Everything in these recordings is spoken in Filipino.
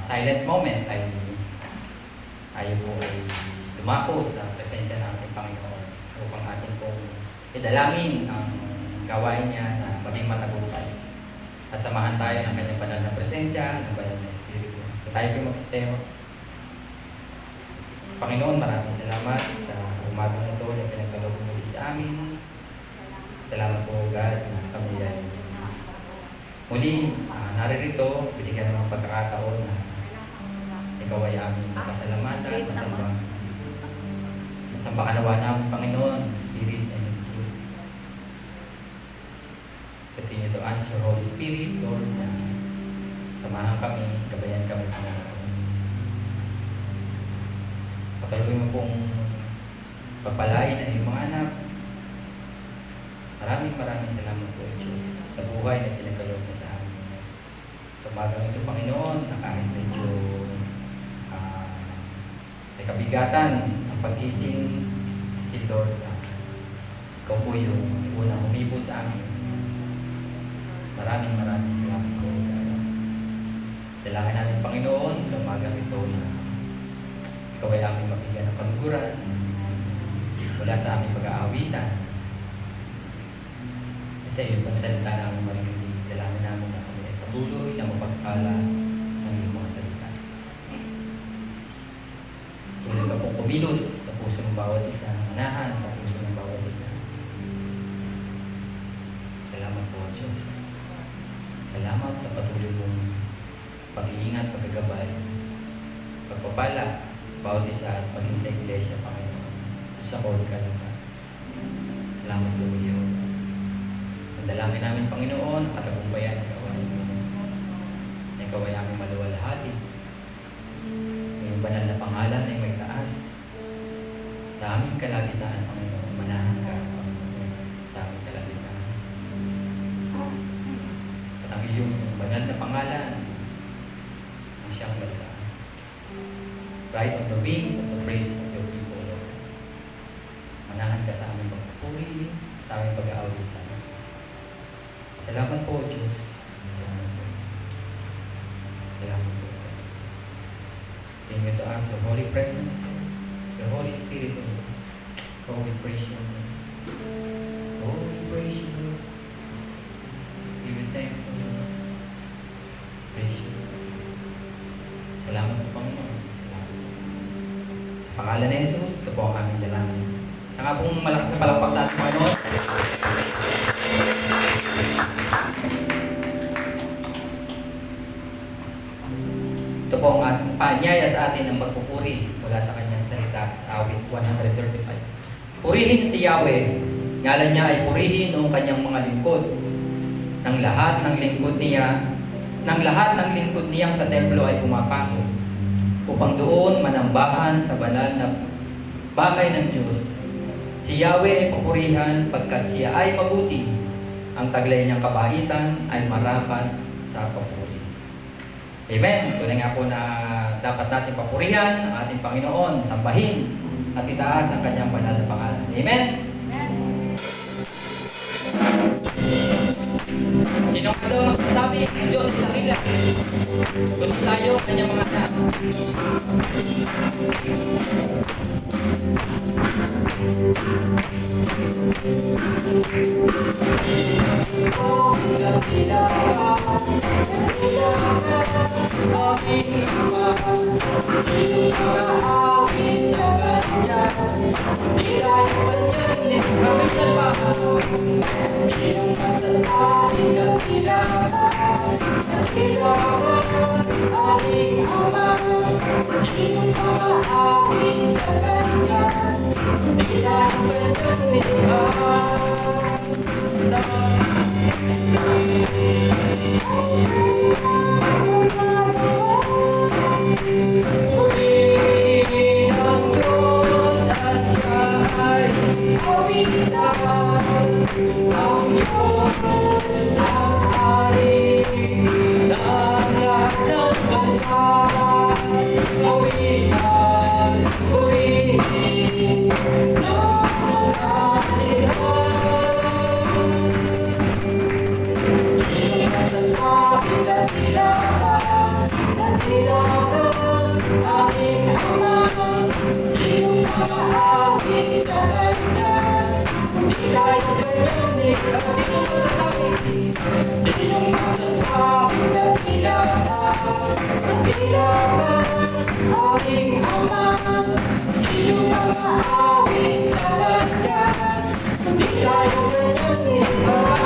silent moment ay tayo po ay dumako sa presensya ng ating Panginoon upang ating pong idalangin ang gawain niya na maging matagumpay. At samahan tayo ng kanyang banal na presensya, ng banal na Espiritu. So tayo po magsiteo. Panginoon, maraming salamat sa umagang ito na pinagkaloob mo sa amin. Salamat po, God, na kami ay muli naririto, binigyan ng pagkakataon na ikaw ay aming pasalamatan, masamba ka nawa namin, Panginoon, Spirit and in truth. Continue to ask your Holy Spirit, Lord, na samahan kami, gabayan kami, Panginoon. Patuloy mo pong papalain ang iyong mga anak. Maraming salamat po, Diyos, sa buhay na pinagkaloob mo sa amin. Sa umagang ito, Panginoon, na kahit medyo may kabigatan ang pag-ising, still, Lord, ikaw po yung unang humibo sa amin. Maraming salamat po. Dalangin namin, Panginoon, sa umagang ito na ikaw ay aming mabigyan ng kaluguran mula sa aming pag-aawitan. Sa iyo pong salita namin marinig, dalangin namin na kami ay patuloy na mapagpala ng iyong mga salita. Tulad ka pong kumilos sa puso ng bawat isa, manahan sa puso ng bawat isa. Salamat po, Diyos. Salamat sa patuloy mong pag-iingat, pagkagabay, pagpapala sa bawat isa at maging sa iglesia, Panginoon. Sa Holy Kalata. Salamat po, Diyos. Dalangin namin, Panginoon, ang katagumpayan ng gawain mo. Ikaw ay aming maluwalhati. Ngayong banal na pangalan ay may taas. Sa aming kalagitan, Panginoon, manahan ka, Panginoon, sa aming kalagitan. At ang iyong banal na pangalan ang siyang may taas. Ride on the wings of the praises of your people, Lord. Manahan ka sa aming pagpupuri, sa aming pag-aawitan. Salamat po, Diyos. Salamat po. Salamat po. Thank you to us, your holy presence, your Holy Spirit, Lord. Oh, we praise you. Oh, we praise you. Give you thanks, Lord. Praise you. Salamat po, Panginoon. Salamat. Sa pangalan ni Jesus, ito po ang aming dalangin. Sa nga pong malakas na palakpak sa ating Panginoon. Ito po ang ating paanyaya sa atin ng pagpupuri mula sa kanyang salita sa awit 135. Purihin si Yahweh, ngalan niya ay purihin noong kanyang mga lingkod. Ng lahat ng lingkod niyang sa templo ay pumapasok upang doon manambahan sa banal na bahay ng Diyos. Si Yahweh ay papurihan pagkat siya ay mabuti. Ang taglay niyang kabaitan ay marapat sa papuri. Amen. Tunay nga po na dapat natin papurihan ang ating Panginoon, sambahin at itaas ang kanyang banal na pangalan. Amen. Sino ka daw magsasabi ng Diyos sa kanila? Kunin tayo ang kanyang mga anak. Oh, dakila aking Ama, nag-aawit sa Kanya, nilay panyanin kami sa bahay. Sinong masasabi dakila aking Ama, sinong nag-aawit sa Kanya, nilay panyanin purihin ang Diyos at siya ay kawitan. Ang Diyos ang hari ng lahat ng bansa. Kawitan, purihin ng mga maaawit sa kanya. Tila yung kanyang ikaw, di mo masasabi. Sinong masasabi na tila ka? Tila ka, aming Ama. Sinong maaawit sa kanya? Tila yung kanyang ikaw.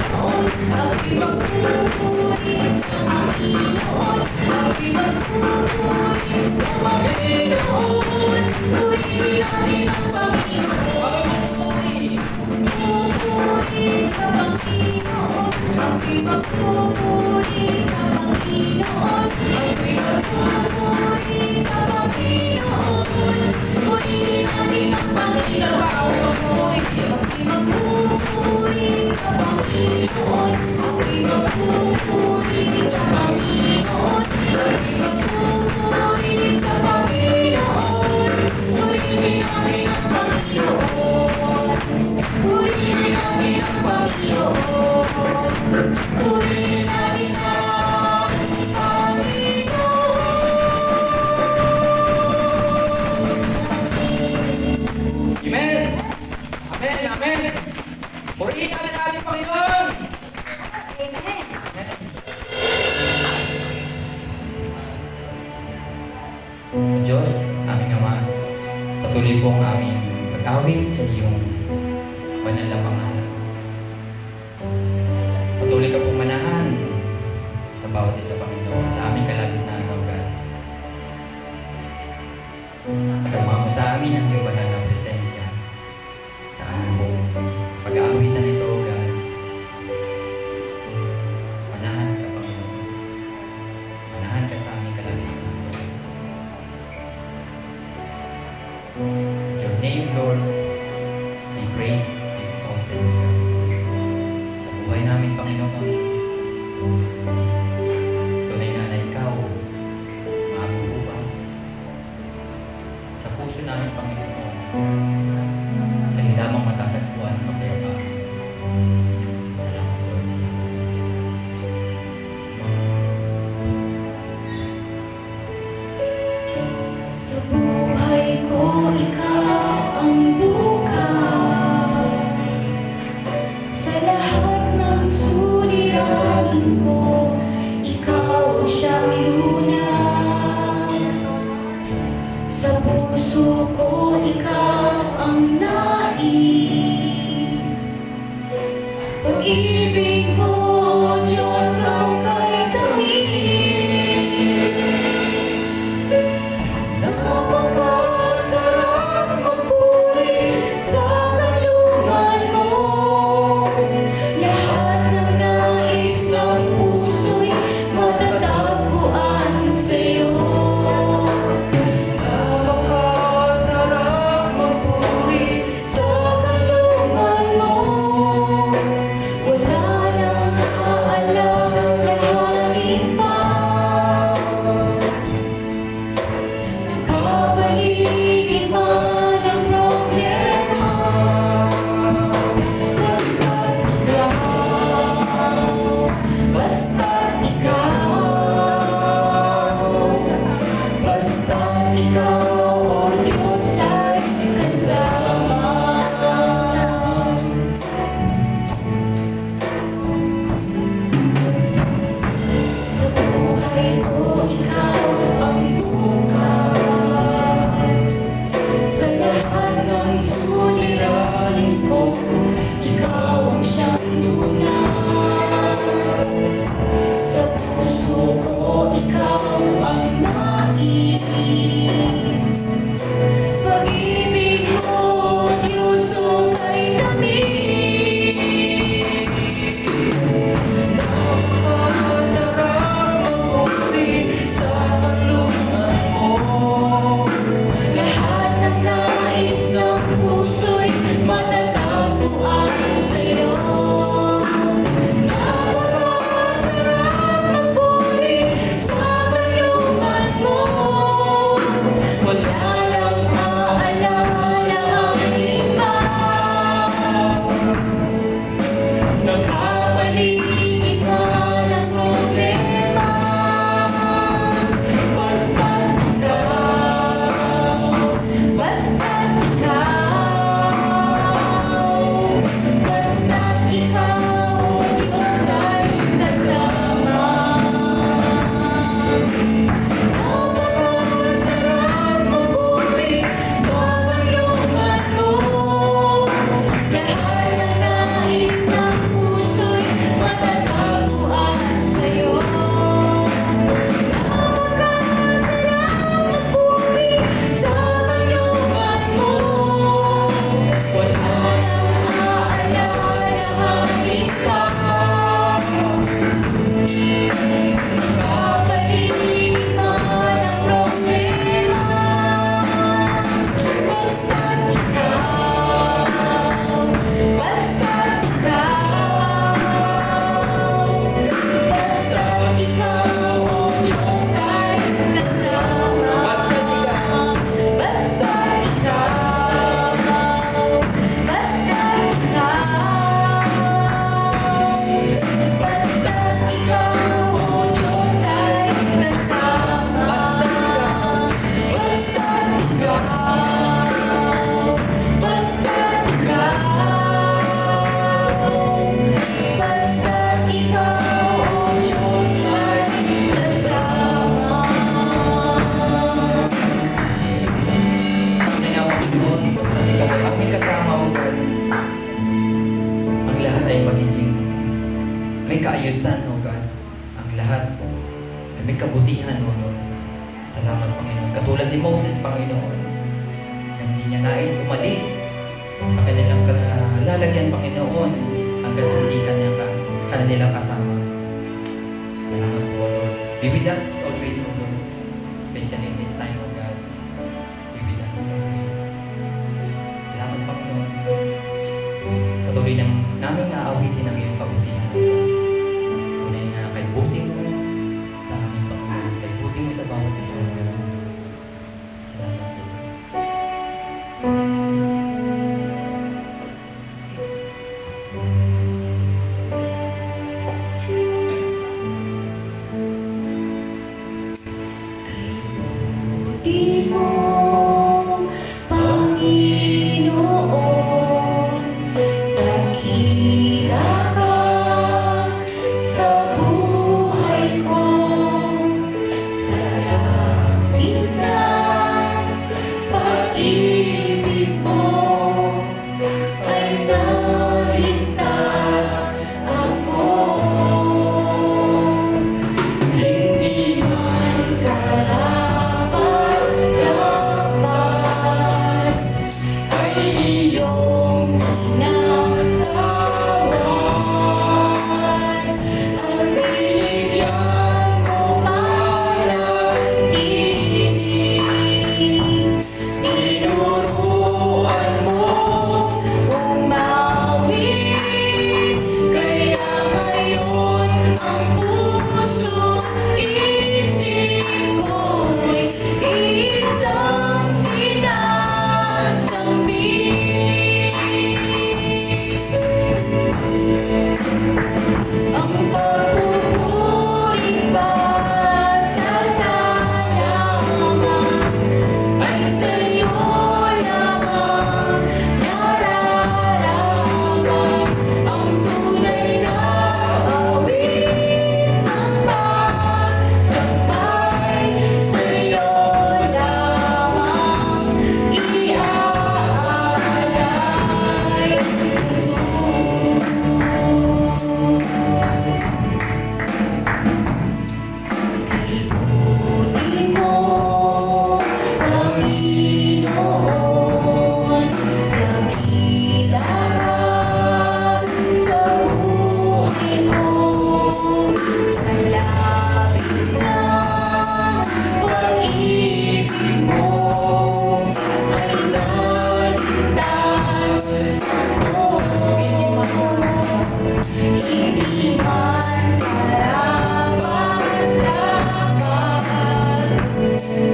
Oh magpupuri sa Panginoon. Ako'y magpupuri sa Panginoon. Purihin natin ang Panginoon. Ako'y magpupuri sa Panginoon. Ako'y magpupuri sa Panginoon. Ako'y magpupuri sa Panginoon. Purihin natin ang Panginoon. Purihin natin ang Panginoon. Purihin natin ang Panginoon. Amen! Amen! Amen! Purihin natin ating Panginoon! Amen. O Diyos, aming Ama, patuloy po ang aming pag-awit sa iyong banal na pangalan. Patuloy ka pong manahan sa bawat isa, Panginoon, sa aming kalagitnaan, O God. Pagkama mo sa amin ang iyong banal na presensya sa aming buong pag-aawitan nito, O God. Manahan ka, Panginoon. Manahan ka sa aming kalagitnaan. Your name, Lord, be praised, be exalted, O God. Sa buhay namin, Panginoon, tunay nga na ikaw, mabubukas sa puso namin, Panginoon, sa hindi lamang matatagpuan, mapayapaan. Salamat, Lord. Sa buhay ko, ikaw ang bukas. Sa lahat ng suliranin ko, ikaw ang siyang lunas. Sa puso ko, ikaw ang nais. Pag-ibig mo, Diyos, ang kaidamis. Napakasarap magpuri sa kalungan mo. Lahat ng nais ng puso'y matatagpuan sa'yo. Napakasarap magpuri sa kalungan mo. Wala nang aalam na hangin pa. Nakapaligid man ang problema. Basta't ikaw, O Diyos, ay kasama. Sa buhay ko, ikaw ang bukas. Sa lahat ng suliranin ko, ikaw ang siyang lunas. Sa puso ko, ikaw ang nais. kaayusan, O God, ang lahat na may kabutihan, O Lord. Salamat, Panginoon. Katulad ni Moses, Panginoon, na hindi niya nais umalis sa kanilang lalagyan, Panginoon, hanggang hindi kanilang kasama. Salamat po, Lord. Be with us always, O Lord, especially in this time, O God. Be with us always. Salamat, Panginoon. Patuloy namin naawitin ang iyong kabutihan, O Lord. Tunay na kay buti mo sa aming Panginoon, kay buti mo sa bawat isa, O Lord. Salamat po. Di mo, Panginoon, dakila ka sa buhay ko, sa labis na pag-ibig mo ay naligtas ako. Hindi man karapat-dapat ay iyong tinatawag at binigyan mo parang tinig. Tinuruan mo umawit, kaya ngayon ang puso isip ko'y isang sinasambit. Ang pagpupuring pasasalamat ay sa'yo lamang nararapat. Ang tunay na awit ng pagsampay sa'yo lamang iaalay. Kay buti mo, Panginoon, dakila ka sa buhay ko, sa labis na pag-ibig mo ay naligtas ako. Hindi man karapat-dapat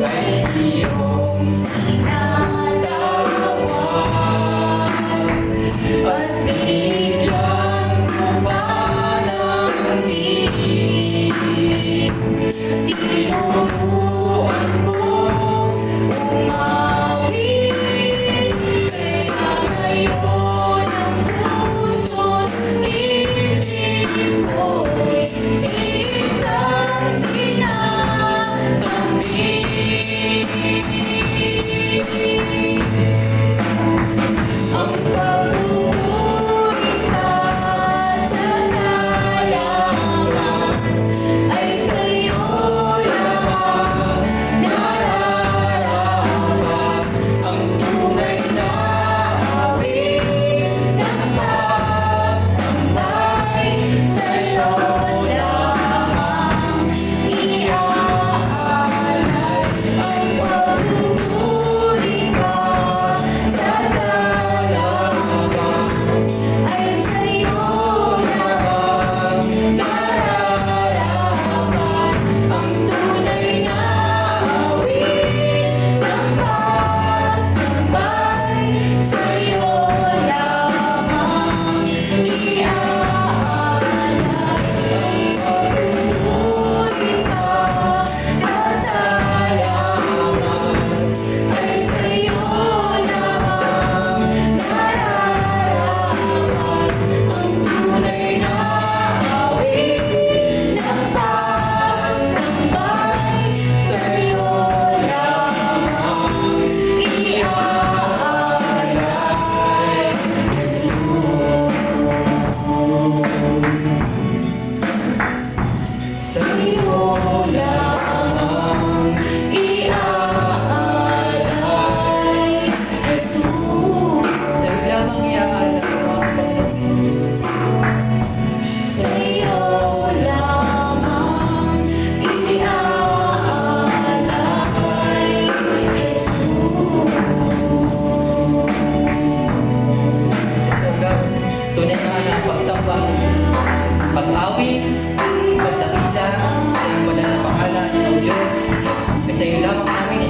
ay iyong tinatawag at binigyan mo pa ng tinig. Tinuruan mo umawit, kaya ngayon ang puso't isip ko'y isang sinasambit. Ang pagpupuring pasasalamat ay sa'yo lamang nararapat. Ang tunay na awit ng pagsampay sa'yo lamang iaalay. Ang pagpupuring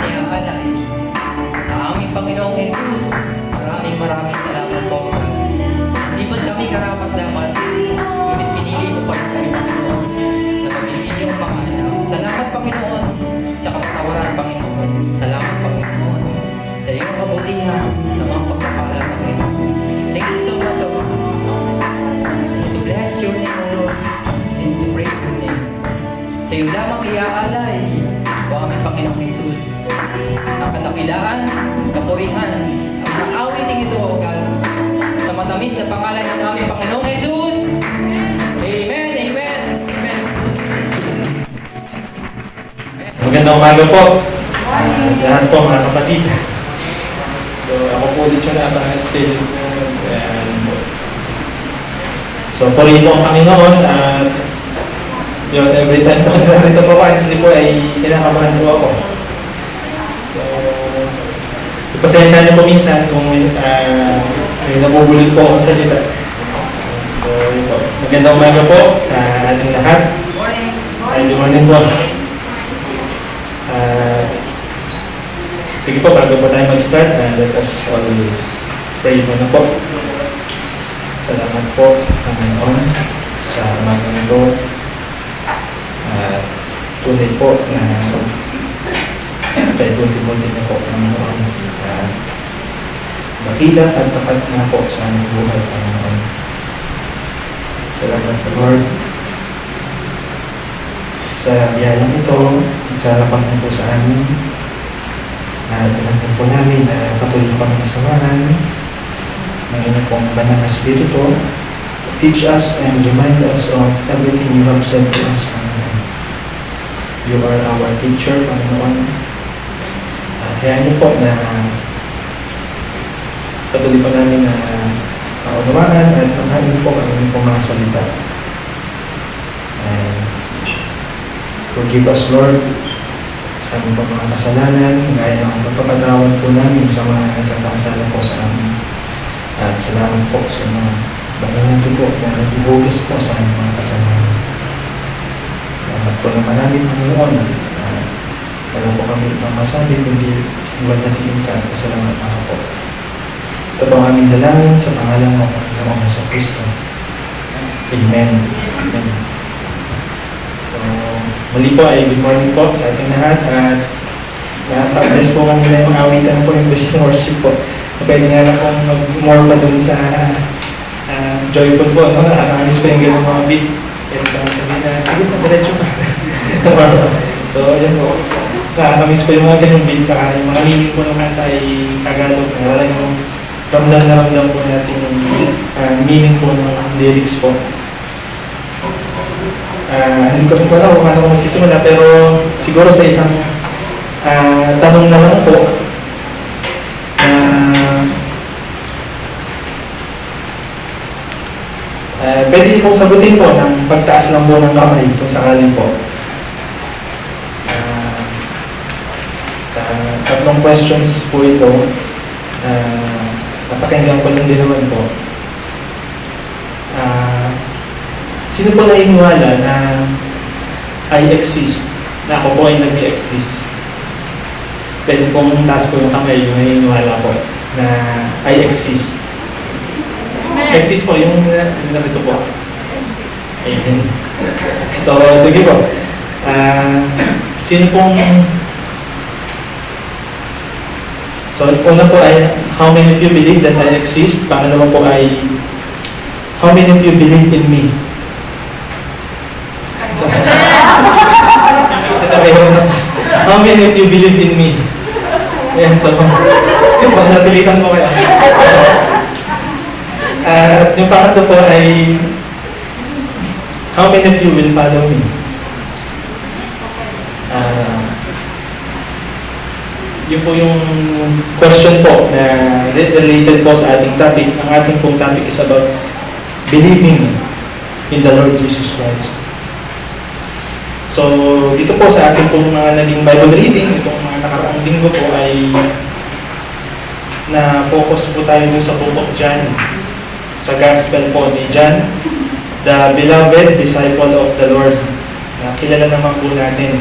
iniaalay na aming Panginoong Jesus. Maraming salamat po. Hindi man kami karapat-dapat, ngunit pinili mo pa rin kami, Panginoon, na pamilin niyo ang pangalan. Salamat, Panginoon, sa kapatawaran, Panginoon. Salamat, Panginoon, sa iyong kabutihan, sa mga pagpapala, Panginoon. Thank you so much, O God. To bless your name, O Lord, and to praise your name. Sa iyo lamang iaalay, O aming Panginoong Jesus, ang katakilaan, kapurihan, ang naawiting ito, O God, sa matamis na pangalan ng aming Panginoong Jesus. Amen, amen, amen. Magandang umaga po sa lahat po mga kapatid. So ako po dito na schedule po. So purihin po ang Panginoon at yun, every time po narito po ako, actually po ay kinakabahan po ako. So ipasensya niyo po minsan kung may nabubulit po akong salita. So yun po. Magandang umaga po sa ating lahat. Good morning po. Sige po, bago po tayo mag-start, let us all pray muna po. Salamat po, Panginoon, sa umagang ito. Tunay po na kay bunti-bunti na po, Panginoon. Makita at tapat na po sa aming buhay, Panginoon. Salamat po, Lord, sa biyayang ito at sa harapan mo po sa amin. Pinagdan po namin na patuloy po kami nasawaran ng inyong pong banal na spirito. Teach us and remind us of everything you have said to us, Panginoon. You are our teacher, Panginoon. Hayaan niyo po na patuloy po namin na maunawaan at manghain po ang inyong pong mga salita. And forgive us, Lord, sa aming mga kasalanan, gaya ng pagpapatawad po namin sa mga nagkakasala po sa amin. At salamat po sa mga banal na dugo na nagbubugas po sa aming mga kasalanan. Salamat po ng maraming Panginoon. Wala po kami ibang masabi, kundi iwalhatiin ka at pasalamat ako po. Ito po ang aming dalangin sa pangalan ng Panginoong Jesucristo. Amen. Amen. So, muli po ay good morning po sa ating lahat at nakaka-bless po kami na yung awitan po yung best worship po. Pwede nga lang pong mag-more pa dun sa joyful po, no? Nakakamiss po yung gano'ng mga beat. Pwede pa sabihin na, sige pa, diretso pa. So, yun po. Nakakamiss po yung mga gano'ng beat saka yung mga meaning po ng kanta ay Tagalog. Talagang ramdam na ramdam po natin yung meaning po ng lyrics po. Hindi ko rin alam kung paano ko magsisimula, pero siguro sa isang tanong na lang po pwede niyo pong sagutin po ng pagtaas lang po ng kamay kung sakaling po. Sa tatlong questions po ito, napakinggan ko lang din naman po. Sino po naniniwala na I exist, na ako po ay nag-exist? Pwede pong taas po yung kamay yung naniniwala po na I exist. Exist po yung narito po. Amen. So, sige po. Sino pong... So, una po ay how many of you believe that I exist? Pangalawa po ay how many of you believe in me? So, sasabihin mo na, how many of you believe in me? Ayan, so, yung pagkasapilitan mo kayo. So, yung pangatlo po ay, how many of you will follow me? Yun po yung question po na related po sa ating topic. Ang ating pong topic is about believing in the Lord Jesus Christ. So, dito po sa ating pong mga naging Bible reading, itong mga nakaraang linggo po ay na-focus po tayo dun sa book of John, sa Gospel po ni John, the beloved disciple of the Lord. Na kilala naman po natin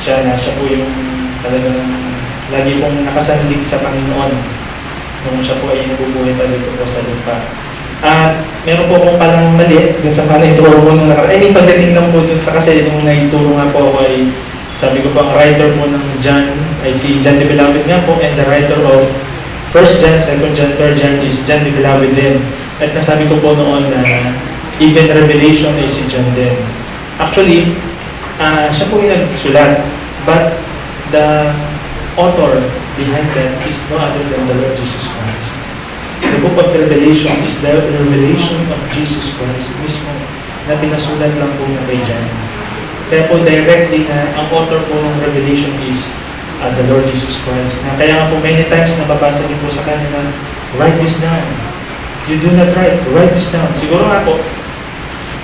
siya na siya po yung talagang lagi pong nakasandig sa Panginoon nung siya po ay nabubuhay pa dito po sa lupa. At meron po akong palang mali dun sa mga naituro po nung may pagdating lang po dun sa kasi nung naituro nga po ako ay sabi ko po ang writer po ng John ay si John the Beloved nga po, and the writer of 1 John, 2 John, 3 John is John the Beloved din. At nasabi ko po noon na even Revelation ay si John din. Actually, siya po yung nagsulat, but the author behind that is no other than the Lord Jesus Christ. The book of Revelation is the revelation of Jesus Christ mismo na pinasulat lang po na kay John. Kaya po directly na ang author po ng Revelation is the Lord Jesus Christ. Kaya nga po many times nababasa niyo po sa kanila, write this down. You do not write this down. Siguro nga po,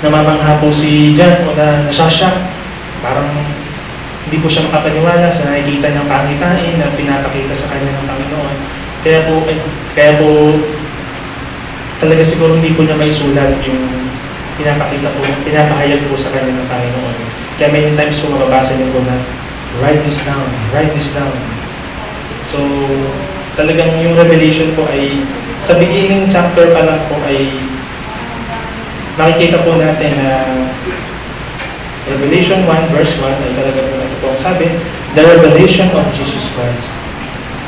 namamangha po si John o nasasyak. Parang hindi po siya makapaniwala sa nakikita niyang pangitain na pinapakita sa kanya ng Panginoon. Kaya po talaga siguro hindi po niya maisulat yung pinapahayag po sa kanya ng Panginoon. Kaya many times po mababasa niyo po na write this down. So, talagang yung Revelation po ay sa beginning chapter pa lang po ay makikita po natin na Revelation 1 verse 1 ay talaga po ito po ang sabi, the revelation of Jesus Christ,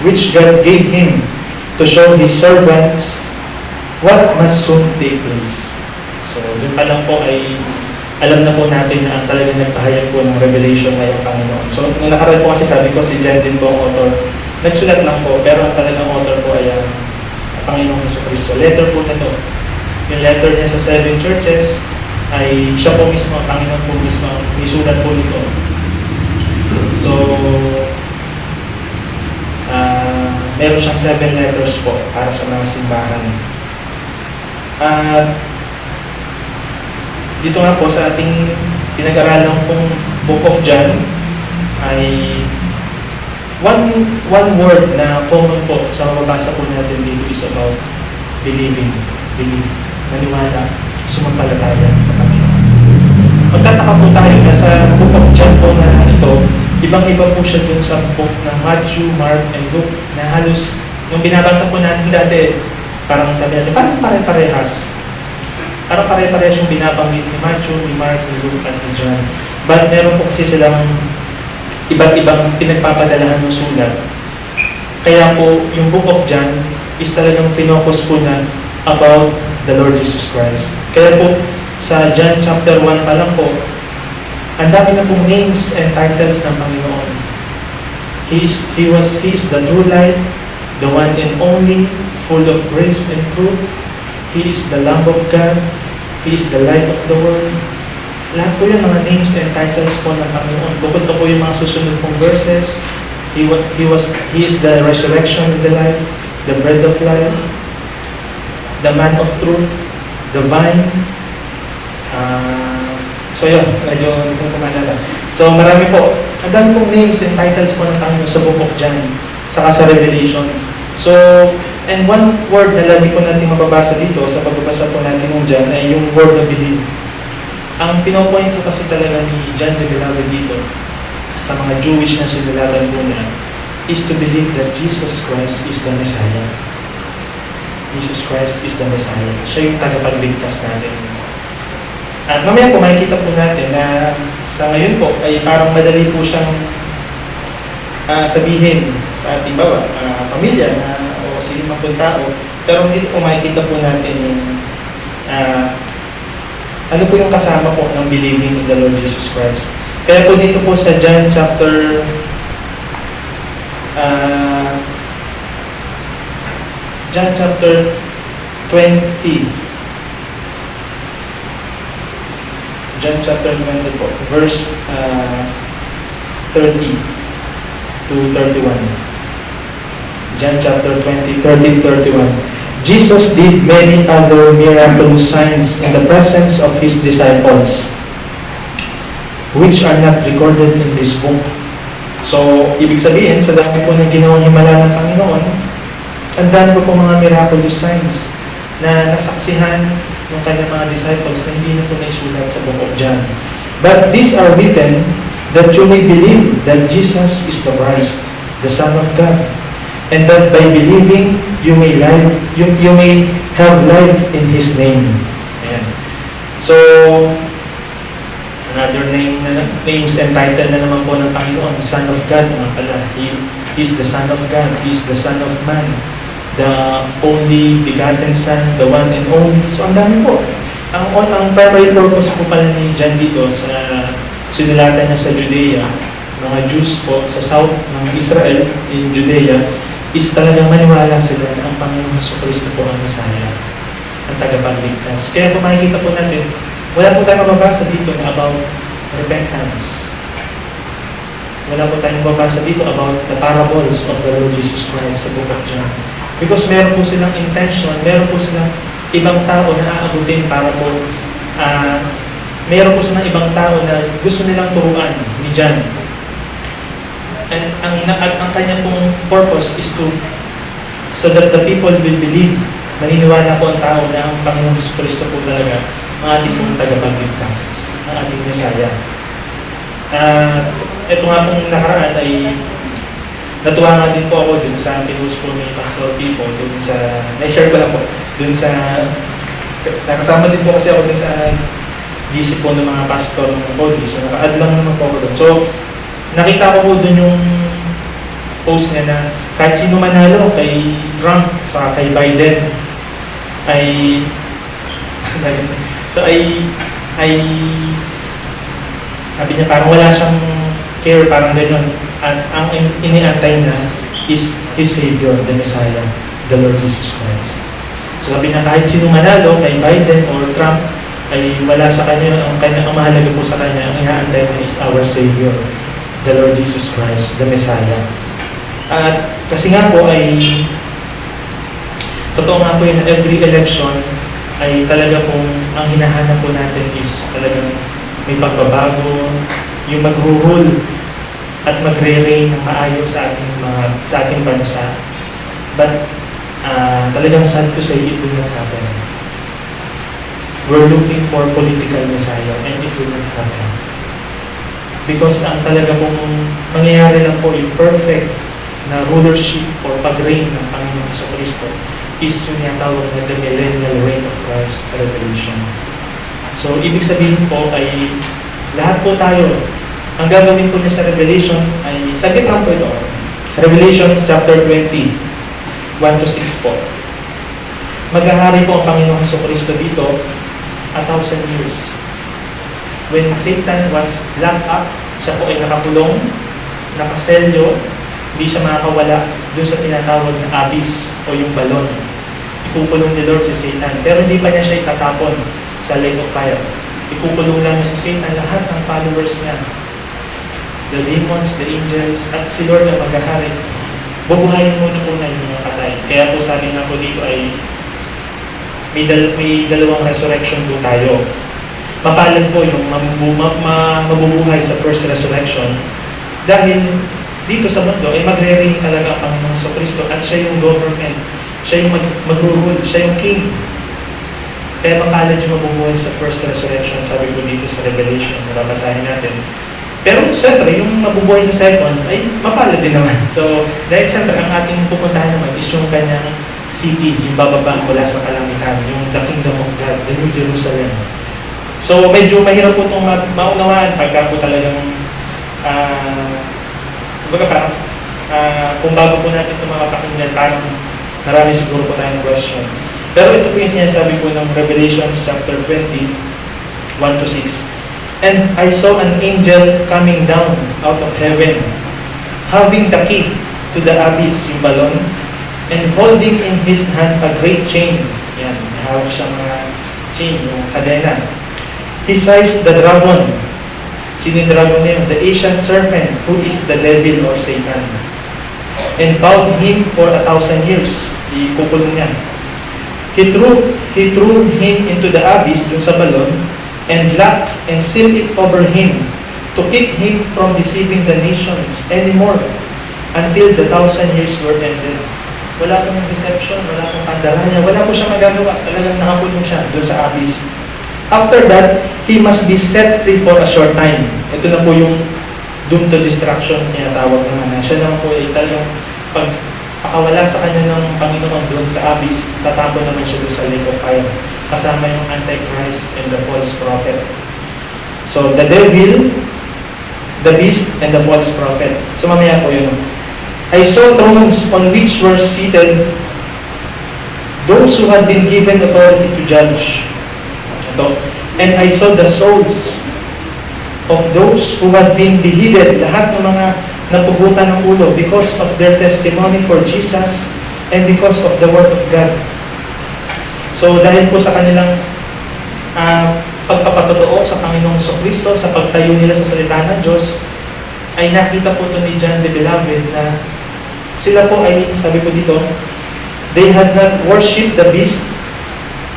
which God gave Him to show His servants what must soon take place. So, dun pa lang po ay alam na po natin na ang talagang nagpahayag po ng Revelation ay ang Panginoon. So, nung nakaraan po kasi sabi ko si John din po ang author. Nagsulat lang po, pero ang talagang author po ay ang Panginoong Jesucristo. Letter po na to. Yung letter niya sa 7 churches ay siya po mismo, ang Panginoon po mismo, isulat po nito. So, meron siyang 7 letters po para sa mga simbahan. Dito nga po sa ating pinag-aralan pong Book of John ay one word na common po sa mababasa po natin dito is about believe, maniwala, sumampalataya sa Panginoon. Magtataka po tayo na sa Book of John po na ito, ibang-iba po siya dun sa book ng Matthew, Mark, and Luke na halos, nung binabasa po natin dati, parang sabi natin, parang pare-parehas. Parang pare-parehas yung binabanggit ni Matthew, ni Mark, ni Luke, at ni John. But meron po kasi silang iba't ibang pinagpapadalahan ng sulat. Kaya po, yung Book of John is talagang finocus po na about the Lord Jesus Christ. Kaya po, sa John chapter 1 pa lang po, ang dami na pong names and titles ng Panginoon. He is the true light, the one and only, full of grace and truth. He is the Lamb of God. He is the light of the world. Lahat po yung mga names and titles po ng Panginoon. Bukod pa po yung mga susunod pong verses. He is the resurrection of the life, the bread of life, the man of truth, the vine. So yun, medyo hindi ko kumalala. So marami po. Ang dami pong names and titles po ng Panginoon sa Book of John, saka sa Revelation. So, and one word na lagi po natin mababasa dito sa pagbabasa po natin ng John ay yung word na believe. Ang pinopoint po kasi talaga ni John the Beloved dito sa mga Jewish na sinulatan po niya is to believe that Jesus Christ is the Messiah. Jesus Christ is the Messiah. Siya yung tagapagligtas natin. At mamaya po makikita po natin na sa ngayon po ay parang madali po siyang sabihin sa ating pamilya na o sige mga tao, pero dito po makikita po natin yung ano po yung kasama po ng believing in the Lord Jesus Christ. Kaya po dito po sa John chapter 20. John chapter 20 po, verse 30 to 31. John chapter 20, 30 to 31. Jesus did many other miraculous signs in the presence of His disciples, which are not recorded in this book. So, ibig sabihin, sa dami po ng ginawang himala ng Panginoon, ang dami po mga miraculous signs na nasaksihan ng kanyang mga disciples na hindi na po naisulat sa Book of John. But these are written that you may believe that Jesus is the Christ, the Son of God, and that by believing you may have life in His name. Ayan. So, another names and title na naman po ng Panginoon, Son of God, He is the Son of God, He is the Son of Man, the only begotten Son, the one and only. So, ang dami po. Ang primary purpose po pala ni John dito sa sinulatan niya sa Judea, mga Jews po sa south ng Israel, in Judea, is talagang maniwala sila na ang Panginoong Jesucristo po ang Messiah, ang tagapagligtas. Kaya kung makikita po natin, wala po tayong mababasa dito na about repentance. Wala po tayong mababasa dito about the parables of the Lord Jesus Christ sa Book of John. Because meron po silang intention, meron po silang ibang tao na aabutin para po, meron po silang ibang tao na gusto nilang turuan ni John. And ang kanya pong purpose is so that the people will believe, maniniwala po ang tao na ang Panginoong Jesucristo po talaga ang ating pong tagapagligtas, ang ating Messiah. Ito nga pong nakaraan ay natuwa nga din po ako dun sa pinost po ni Pastor Pipo, dun sa, na-share ko lang po, dun sa, nakasama din po kasi ako dun sa GC po ng mga pastor ng body, so naka-add lang naman po ako dun. So, nakita ko po dun yung post niya na kahit sino manalo kay Trump sa kay Biden ay so ay sabi niya parang wala siyang care, parang gano'n. Ang iniantay na is His Savior, the Messiah, the Lord Jesus Christ. So sabi niya kahit sino manalo kay Biden or Trump ay wala sa kanya, ang mahalaga po sa kanya, ang inaantay na is our Savior, the Lord Jesus Christ, the Messiah. At kasi nga po ay totoo nga po yun, every election ay talaga pong ang hinahanap po natin is talagang may pagbabago, yung mag-rule at magre-reign ng maayos sa ating bansa. But talagang sad to say, it will not happen. We're looking for political Messiah and it will not happen. Because ang talaga pong mangyayari lang po yung perfect na rulership or pag-reign ng Panginoong Jesucristo is yung tinatawag na the millennial reign of Christ sa Revelation. So, ibig sabihin po ay lahat po tayo, ang gagawin po niya sa Revelation ay, saglit lang po ito. Revelation chapter 20, 1-6 po. Maghahari po ang Panginoong Jesucristo dito 1,000 years. When Satan was locked up, siya po ay nakakulong, nakaselyo, hindi siya makakawala doon sa tinatawag na abyss o yung balon. Ikukulong ni Lord si Satan, pero hindi pa niya siya itatapon sa lake of fire. Ikukulong lang niya si Satan, lahat ng followers niya, the demons, the angels, at si Lord na maghahari. Bubuhayin muna po na yung mga patay. Kaya po sabi nga po dito ay may dalawang resurrection po tayo. Mapalad po yung mabubuhay sa first resurrection dahil dito sa mundo ay magre-reign talaga ang Panginoong Jesucristo at siya yung government, siya yung mag-rule, siya yung king. Kaya mapalad yung mabubuhay sa first resurrection, sabi ko dito sa Revelation, nababasahin natin. Pero siyempre, yung mabubuhay sa second ay mapalad din naman. So, dahil siyempre, ang ating pupuntahan naman is yung kanyang city, yung bababa mula sa kalangitan, yung the kingdom of God, the New Jerusalem. So, medyo mahirap po itong maunawaan pagka po talagang parang kung bago po natin itong mga pakinggan, parang marami siguro po tayong question. Pero ito po yung sinasabi po ng Revelation chapter 20, 1-6. And I saw an angel coming down out of heaven, having the key to the abyss, yung balon, and holding in his hand a great chain. Yan, hawak siyang chain, yung kadena. He seized the dragon. Sino yung dragon na yun? The ancient serpent, who is the devil or Satan. And bound him for 1,000 years. Ikukulong niya. He threw him into the abyss, dun sa balon, and locked and sealed it over him to keep him from deceiving the nations anymore until the 1,000 years were ended. Wala pong deception, wala pong pandaraya, wala po siya magagawa. Talagang nakakulong siya dun sa abyss. After that, he must be set free for a short time. Ito na po yung doom to destruction, tinatawag naman na siya naman po ay talagang pag pakawala sa kanya ng Panginoon doon sa abyss, tatapon naman siya doon sa lake of fire, kasama yung Antichrist and the false prophet. So, the devil, the beast, and the false prophet. So, mamaya po yun. I saw thrones on which were seated those who had been given authority to judge. Ito. And I saw the souls of those who had been beheaded, lahat ng mga napugutan ng ulo because of their testimony for Jesus and because of the Word of God. So, dahil po sa kanilang pagpapatotoo sa Panginoong Kristo, sa pagtayo nila sa salita ng Diyos, ay nakita po ito ni John the Beloved na sila po ay, sabi po dito, they had not worshipped the beast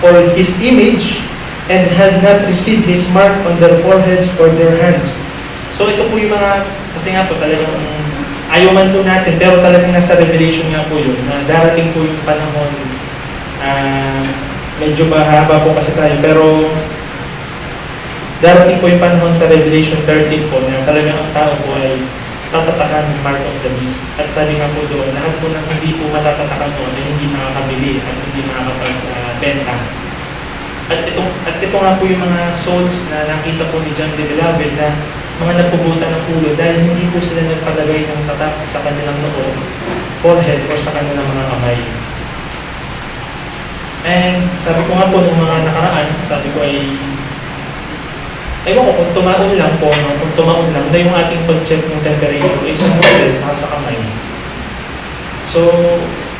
or his image and had not received his mark on their foreheads or their hands. So ito po yung mga, kasi nga po talagang ayaw man po natin, pero talagang nasa Revelation nga po yun, na darating po yung panahon, medyo mahaba po kasi tayo, pero darating po yung panahon sa Revelation 13 po, na talagang ang tao po ay tatatakan ng mark of the beast. At sabi nga po doon, lahat po ng hindi po matatatakan doon ay hindi makakabili at hindi makakapagbenta. At ito nga po yung mga souls na nakita po ni John the Beloved na mga napugutan ng ulo dahil hindi po sila nagpalagay ng tatak sa kanilang noo, forehead, or sa kanilang mga kamay. And sabi ko nga po nung mga nakaraan, sabi ko ay ewan ko kung tumaon lang po, no? Kung tumaon lang na yung ating pag-check ng temperature ay sa forehead saka sa kamay. So,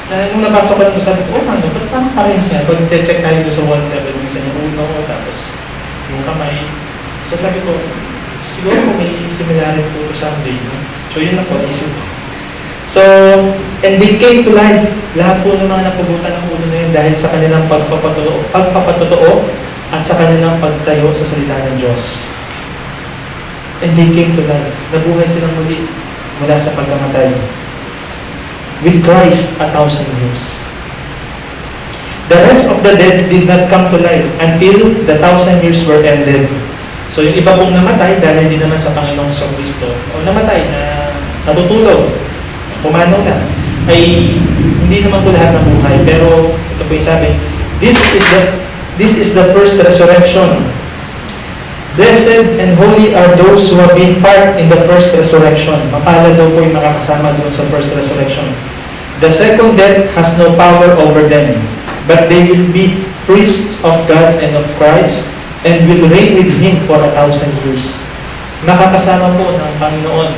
nung nabasa ko lang ito, sabi ko, ba't parang parehas nga? Pag check tayo sa water, minsan yung ulo, tapos yung kamay. So sabi ko, siguro may similarity po someday. No? So yun lang po, naisip ko. So, and they came to life. Lahat po ng mga napugutan ng ulo na yun dahil sa kanilang pagpapatotoo at sa kanilang pagtayo sa salita ng Diyos. And they came to life. Nabuhay silang muli mula sa pagkamatay. With Christ 1,000 years. The rest of the dead did not come to life until the 1,000 years were ended. So yung iba pong namatay dahil hindi naman sa Panginoong Kristo o namatay na natutulog, pumanaw na, ay hindi naman po lahat nabuhay. Pero ito po yung sabi, this is the first resurrection. Blessed and holy are those who have been part in the first resurrection. Mapalad daw po yung makakasama doon sa first resurrection. The second death has no power over them, but they will be priests of God and of Christ, and will reign with Him for 1,000 years. Makakasama po ng Panginoon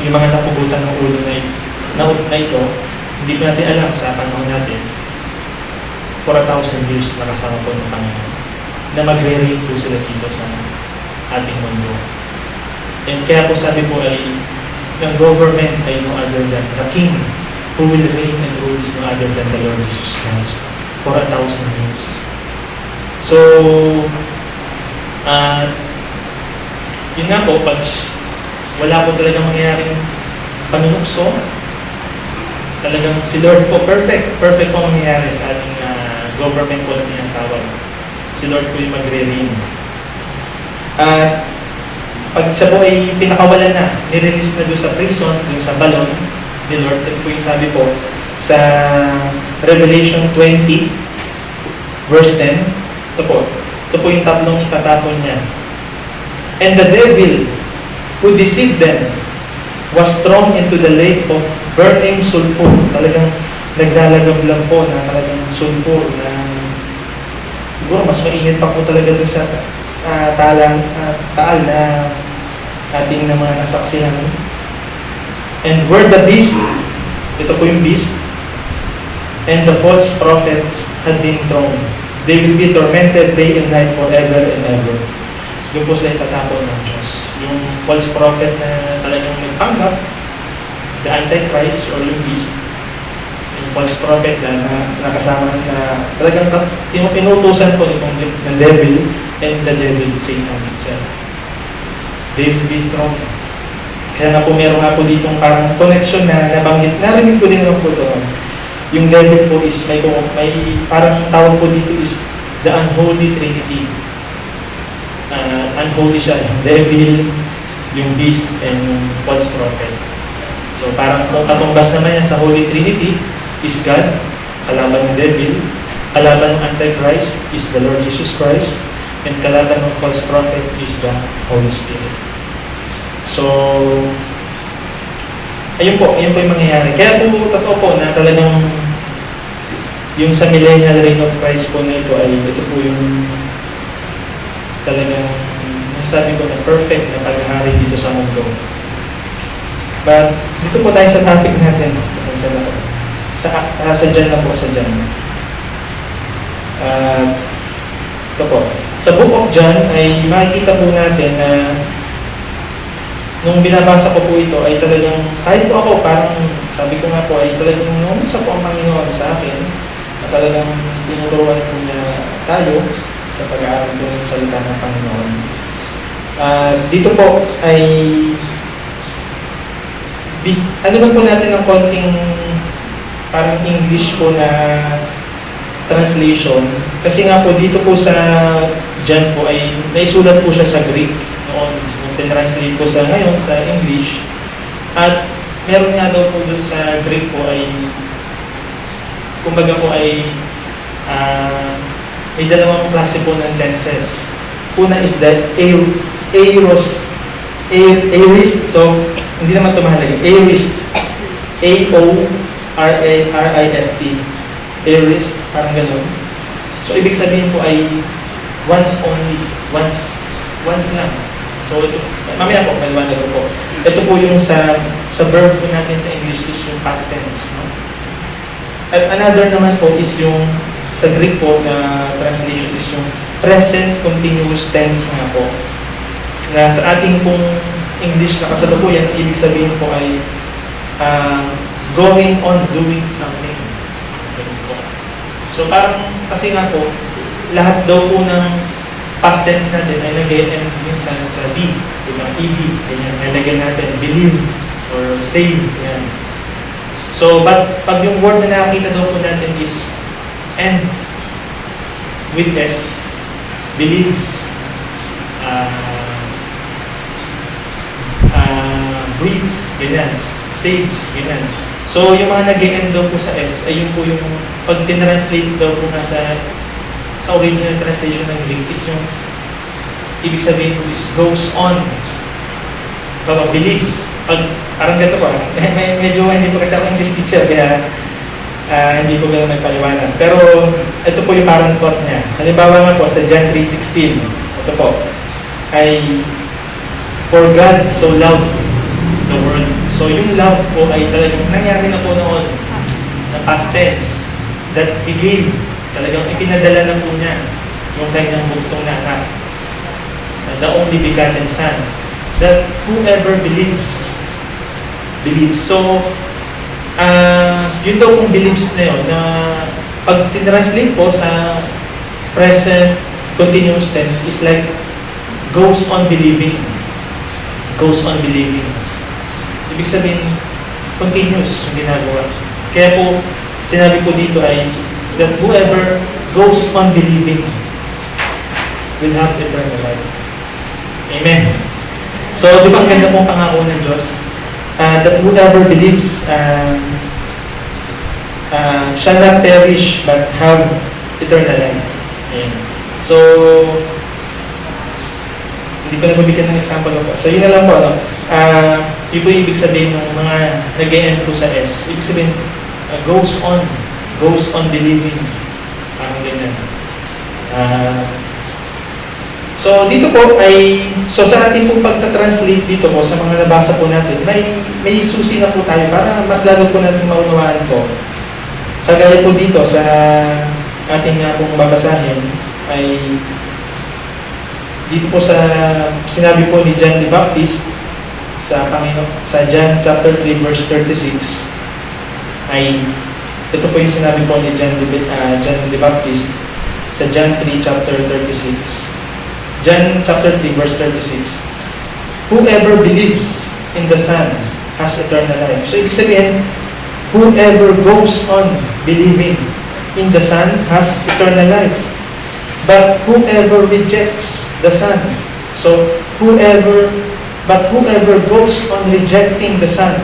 yung mga napugutan ng ulo na ito, hindi pa natin alam sa panahon natin, for 1,000 years nakasama po ng Panginoon, na magre-reign po sila dito sa ating mundo. And kaya po sabi po ay, ng government ay no other than the King, who will reign and rule is no other than the Lord Jesus Christ for 1,000 years. So, yun nga po, pag wala po talagang mangyayaring panunukso, talagang si Lord po, perfect po mangyayari sa ating government po na tinatawag. Si Lord po yung magre-reign. At pag siya po ay pinakawalan na, nirelease na doon sa prison, doon sa balon ni Lord, ito po yung sabi po sa Revelation 20 verse 10, ito po yung tatlong itatapon niya. And the devil who deceived them was thrown into the lake of burning sulfur. Talagang naglalagab lang po na talagang sulfur na siguro mas mainit pa po talaga doon sa taal na ating na mga nasaksihan. And where the beast, ito po yung beast, and the false prophets had been thrown. They will be tormented day and night forever and ever. Doon po sila itatapon ng Diyos. Yung false prophet na talagang nagpanggap, the Antichrist or yung beast, yung false prophet na nakasama na talagang inutusan po itong the devil and the devil, Satan itself. They will be thrown. Kaya nga po meron nga po ditong parang connection na nabanggit. Narinig ko din naman po ito. Yung devil po is may parang tawag po dito is the unholy trinity. Unholy siya. Yung devil, yung beast and yung false prophet. So parang kung katumbas naman yan sa Holy Trinity is God, kalaban ng devil, kalaban ng Antichrist is the Lord Jesus Christ, and kalaban ng false prophet is the Holy Spirit. So, ayun po yung mangyayari. Kaya po, totoo po na talagang yung sa millennial reign of Christ po na ito ay ito po yung talagang nasabi ko na perfect na paghahari dito sa mundo. But dito po tayo sa topic natin. Pasensya na po. Sa John na po, sa John. Ito po. Sa Book of John ay makikita po natin na nung binabasa ko po ito ay talagang, kahit po ako parang sabi ko nga po ay talagang nung sa po ang Panginoon sa akin at talagang tinuturuan po niya tayo sa pag-aaral po ng salita ng Panginoon. Dito po ay ano po natin ng konting parang English po na translation. Kasi nga po dito po sa John po ay naisulat po siya sa Greek noon. Nung tinranslate po sa ngayon sa English. At meron nga daw po dun sa Greek po ay kumbaga po ay may dalawang klase po ng tenses. Una is that aorist. So, hindi naman ito mahalaga. Aorist. A-O-R-A-R-I-S-T. Aorist. Parang ganun. So, ibig sabihin po ay once only. Once lang. So, ito, mamaya po, maliwanag ko po. Ito po yung sa verb po natin sa English is yung past tense. No? At another naman po is yung sa Greek po na translation is yung present continuous tense nga po. Na sa ating pong English na kasalukuyan, ibig sabihin po ay going on doing something. So parang kasi nga po, lahat daw po ng past tense natin ay nag-end minsan sa D, diba? ED, ganyan, nalagyan natin, believe or save, yan. So, but pag yung word na nakakita daw po natin is ends with S, believes, breathes, ganyan, saves, ganyan. So, yung mga nag-end daw po sa S, ay yun po yung pag tinranslate daw po nga sa original translation ng Greek is yung ibig sabihin po is goes on. Believes. Parang ganito po. Medyo hindi po kasi ako English teacher kaya hindi po gano'n nagpaliwanag. Pero ito po yung parang thought niya. Halimbawa nga po sa John 3:16. Ito po. Ay for God so loved the world. So yung love po ay talagang nangyari na po noon na past tense that He gave. Talagang ipinadala na po niya yung kanyang bugtong na anak, the only begotten Son, that whoever believes. So, yun daw kung believes na yun, na pag tinranslate po sa present continuous tense is like goes on believing. Goes on believing. Ibig sabihin, continuous yung ginagawa. Kaya po, sinabi po dito ay that whoever goes on believing will have eternal life. Amen. So, di ba ang ganda pong pangako ng Diyos? That whoever believes shall not perish but have eternal life. Amen. So, hindi ko na mabigyan ng example po. So, yun na lang po. Ano? Yun po ibig sabihin ng mga nag-e-end po sa S. Ibig sabihin, goes on believing. Parang ganyan. So, dito po ay, so sa ating po pagta-translate dito po, sa mga nabasa po natin, may susi na po tayo para mas lalo po natin maunawaan to. Kagaya po dito sa ating nga pong babasahin, ay dito po sa sinabi po ni John the Baptist sa John chapter 3 verse 36 ay ito po yung sinabi po ni John the Baptist sa John 3 chapter 36. John chapter 3 verse 36. Whoever believes in the Son has eternal life. So ibig sabihin, whoever goes on believing in the Son has eternal life. But whoever rejects the Son, so whoever But whoever goes on rejecting the Son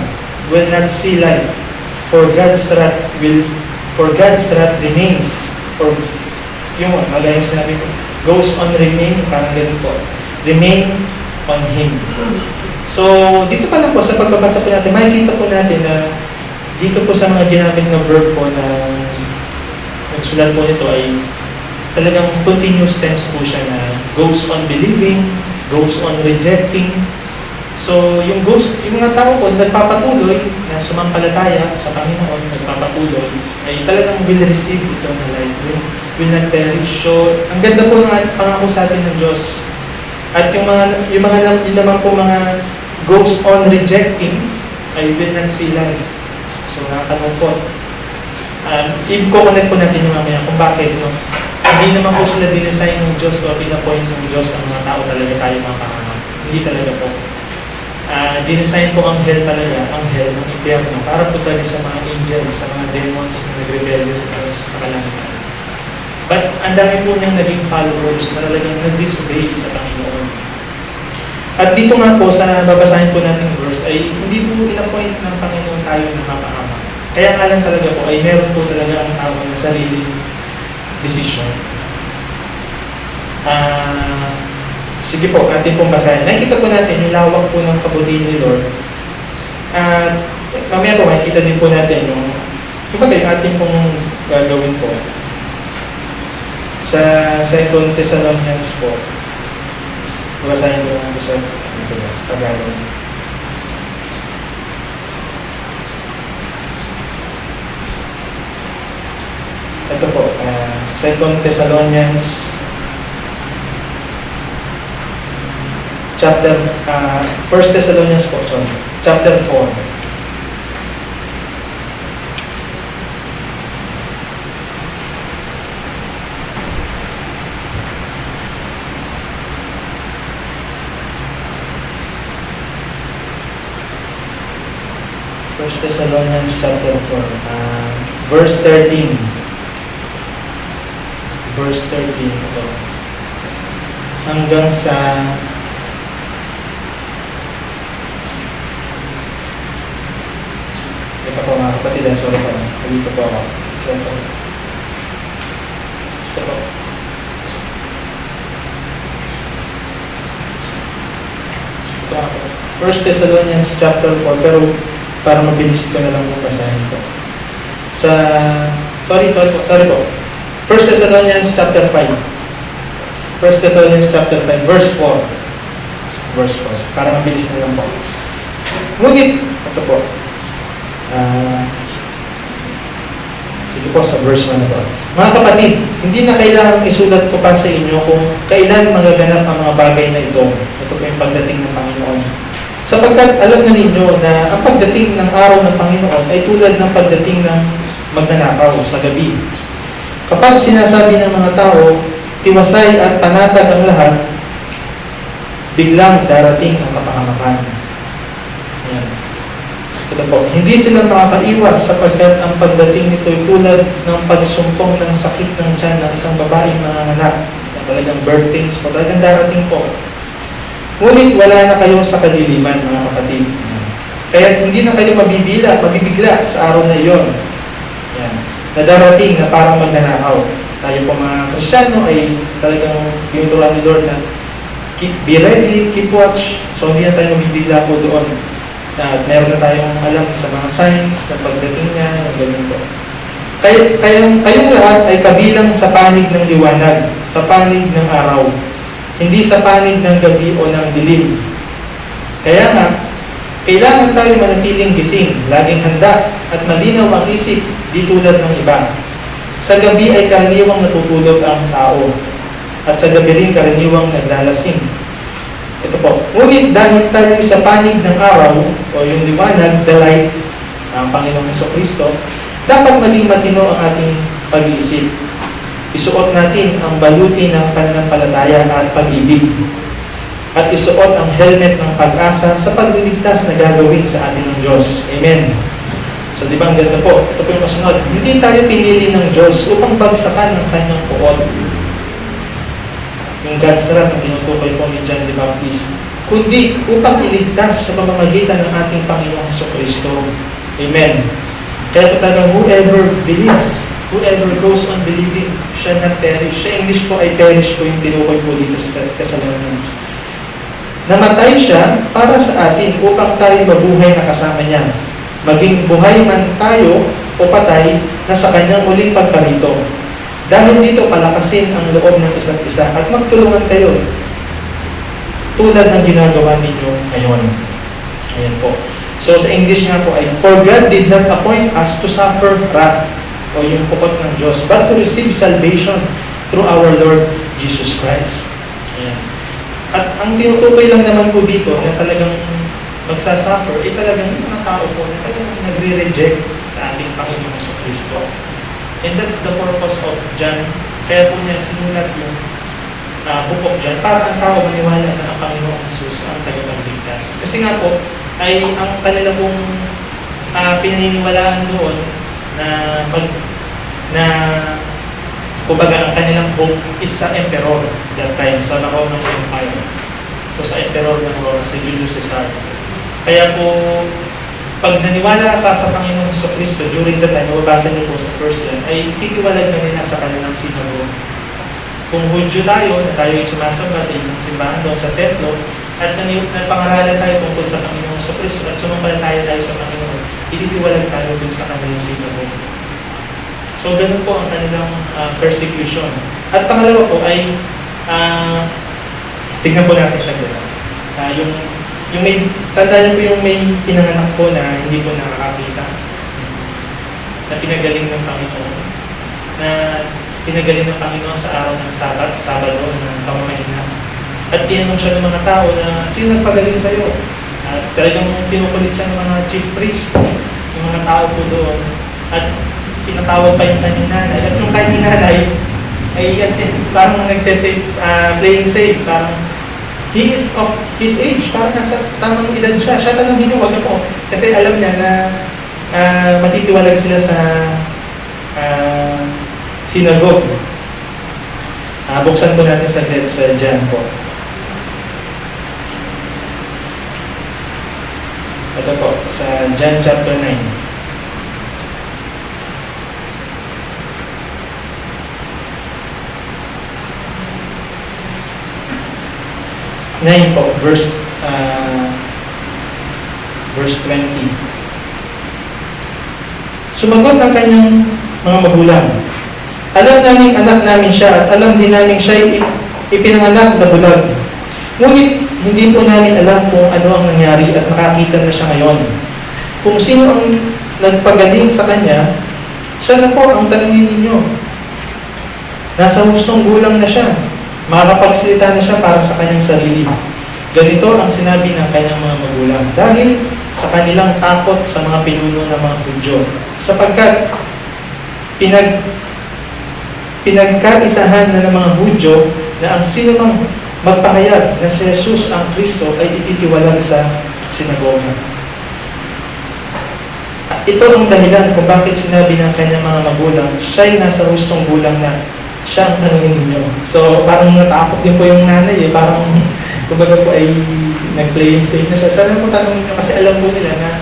will not see life, for God's wrath remains, or yung agay yung sinabi ko, goes on remain, parang ganun po, remain on Him. So, dito pa lang po, sa pagbabasa po natin, makikita po natin na dito po sa mga ginamit na verb po na nagsulat po nito ay talagang continuous tense po siya na goes on believing, goes on rejecting. So, yung mga tao po nagpapatuloy na sumampalataya sa Panginoon, nagpapatuloy, ay talagang will receive eternal life, will not perish. So, ang ganda po ng pangako sa atin ng Diyos. At yung naman po mga goes on rejecting, ay will not see life. So, nakakalungkot. I-connect po natin yung mamaya kung bakit, no? Hindi naman po sila dinesign ng Diyos o pinapoint ng Diyos ang mga tao talaga tayo mga panganak. Hindi talaga po. Dinesign po ang hell talaga, ang hell ng impyerno, para po talaga sa mga angels, sa mga demons na nagrebelde sa Diyos sa kalangitan. But ang dami po niyang naging followers na talagang nag-disobey sa Panginoon. At dito nga po sa babasahin po nating verse ay hindi po pinapoint ng Panginoon tayo na mapahama. Kaya nga lang talaga po ay meron po talaga ang tao na sariling decision. Sige po, atin pong basahin. Nakikita po natin yung lawak po ng kabutihan ni Lord. At mamaya po, makikita din po natin yung ating pong gagawin po. Sa 2 Thessalonians po, babasahin ko lang po sa Tagalog. Ito po, 2 Thessalonians chapter 1 Thessalonians po, chapter 4. First Thessalonians chapter 4, verse 13. Verse 13 ito. Hanggang sa ito po mga kapatid, sorry po. Dito po ako. Ito po. Ito ako. 1 Thessalonians chapter 4, pero para mabilis ko na lang po basahin po. Sorry po. 1 Thessalonians chapter 5. 1 Thessalonians chapter 5, verse 4. Verse 4. Para mabilis na lang po. Ngunit, ito po. Sige po, sa verse 1 na po. Mga kapatid, hindi na kailangang isulat ko pa sa inyo kung kailan magaganap ang mga bagay na ito. Ito po yung pagdating ng Panginoon. Sapagkat alam na ninyo na ang pagdating ng araw ng Panginoon ay tulad ng pagdating ng magnanakaw sa gabi. Kapag sinasabi ng mga tao, tiwasay at panatag ang lahat, biglang darating ang kapahamakan. Yan. Ito po, hindi sila makakaiwas sapagkat ang pagdating nito ay tulad ng pagsumpong ng sakit ng tiyan ng isang babaeng manganganak na talagang birth pains po, talagang darating po. Ngunit wala na kayo sa kadiliman, mga kapatid. Kaya hindi na kayo mabibigla sa araw na iyon. Yan. Na darating na parang magnanakaw. Tayo po mga Kristyano ay talagang pinuturan ni Lord na be ready, keep watch. So hindi na tayo mabibigla po doon. Meron na tayong alam sa mga signs na pagdating niya, yung ganun po. Kayong lahat ay kabilang sa panig ng liwanag, sa panig ng araw, hindi sa panig ng gabi o ng dilim. Kaya nga, kailangan tayo manatiling gising, laging handa, at malinaw ang isip, di tulad ng iba. Sa gabi ay karaniwang natutulog ang tao, at sa gabi rin karaniwang naglalasing. Ito po, ngunit dahil tayo sa panig ng araw, o yung liwanag, the light, ang Panginoong Jesucristo, dapat maging matino ang ating pag-iisip. Isuot natin ang baluti ng pananampalataya at pag-ibig. At isuot ang helmet ng pag-asa sa pagliligtas na gagawin sa atin ng Diyos. Amen. So, di ba ang ganda po? Ito po yung masunod. Hindi tayo pinili ng Diyos upang bagsakan ng kanyang puot. Yung God's wrath na tinutukoy po ni John the Baptist. kundi upang iligtas sa pamamagitan ng ating Panginoong Hesukristo. Amen. Kaya po talaga, whoever believes, whoever goes on believing shall not perish. Sa English po ay perish po yung tinukoy po dito sa Thessalonians. Namatay siya para sa atin upang tayo mabuhay na kasama niya. Maging buhay man tayo o patay na sa kanyang muling pagparito. Dahil dito palakasin ang loob ng isa't isa at magtulungan kayo tulad ng ginagawa ninyo ngayon. Ayan po. So sa English nga po ay, for God did not appoint us to suffer wrath, o yung pukot ng Diyos, but to receive salvation through our Lord Jesus Christ. Ayan. At ang tinutukoy lang naman po dito na talagang magsasuffer, ay talagang yung mga tao po na talagang nagre-reject sa ating Panginoon sa Kristo. And that's the purpose of John. Kaya po niya sinulat yung Book of John para ang tao maniwala na ang Panginoong Jesus ang tagapagligtas. Kasi nga po, ay ang kanila pong pinaniniwalaan doon na kumbaga ang kanilang hope is sa emperor that time, sa Roman Empire. So sa emperor ng Rome, si Julius Caesar. Kaya po, pag naniwala ka sa Panginoon Jesucristo during the time, mababasa niyo po sa 1 John, ay titiwalag na nila sa kanilang sinagogue. Kung Hudyo tayo, na tayo ay sumasamba sa isang simbahan doon sa templo, at napangaralan tayo tungkol sa Panginoon Jesucristo at sumampalataya tayo sa Panginoon, ititiwalag tayo doon sa kanilang sinagogue. So, ganun po ang kanilang persecution. At pangalawa po ay, tingnan po natin sa gano'n. Yung may, tandaan niyo po yung may pinanganak po na hindi po nakakakita, na pinagaling ng Panginoon, na pinagaling ng Panginoon sa araw ng Sabado ng pamamahina. At tinanong siya ng mga tao na, sino nagpagaling sa iyo? At talagang pinukulit siya ng mga chief priest, yung mga tao po doon. At pinatawag pa yung kanyang nanay. At yung kanyang nanay ay parang nagsasafe, playing safe, parang he is of his age, parang nasa tamang edad siya. Siya tanongin niyo, wag na po. Kasi alam niya na matitiwalag sila sa synagogue. Buksan po natin saglit sa John po. Ito po, sa John chapter 9. Po, verse 20. Sumagot ang kanyang mga magulang, alam namin anak namin siya at alam din namin siya ipinanganak na bulag. Ngunit hindi po namin alam kung ano ang nangyari at nakakita na siya ngayon. Kung sino ang nagpagaling sa kanya, siya na po ang tanungin ninyo. Nasa hustong gulang na siya. Makakapagsalita na siya para sa kanyang sarili. Ganito ang sinabi ng kanyang mga magulang dahil sa kanilang takot sa mga pinuno ng mga Hudyo, sapagkat pinagkaisahan na ng mga Hudyo na ang sino mang magpahayag na si Jesus ang Kristo ay ititiwalag sa sinagoga. At ito ang dahilan kung bakit sinabi ng kanyang mga magulang, siya'y nasa hustong gulang na siya ang tanungin ninyo. So, parang natakot din po yung nanay parang, kumbaga po ay nag-playing safe na siya. Siya lang po tanungin ninyo kasi alam po nila na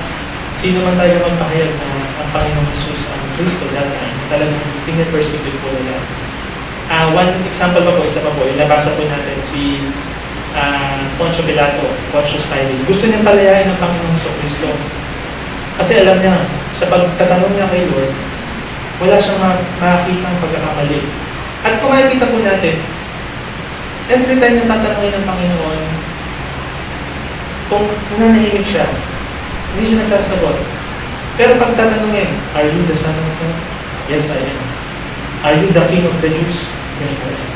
sino man tayo magpahayag na ang Panginoong Jesus ang Kristo that time. Talagang pinipersecute po nila. One example pa po, isa pa po, nabasa po natin si Pontius Pilate. Gusto niyang palayain ng Panginoong Kristo. Kasi alam niya, sa pagtatanong niya kay Lord, wala siyang makakita ang pagkakamali. At kung makikita po natin, every time na tatanungin ng Panginoon, kung nanahimik siya, hindi siya nagsasagot. Pero pag tatanungin, are you the Son of God? Yes, I am. Are you the King of the Jews? Yes, I am.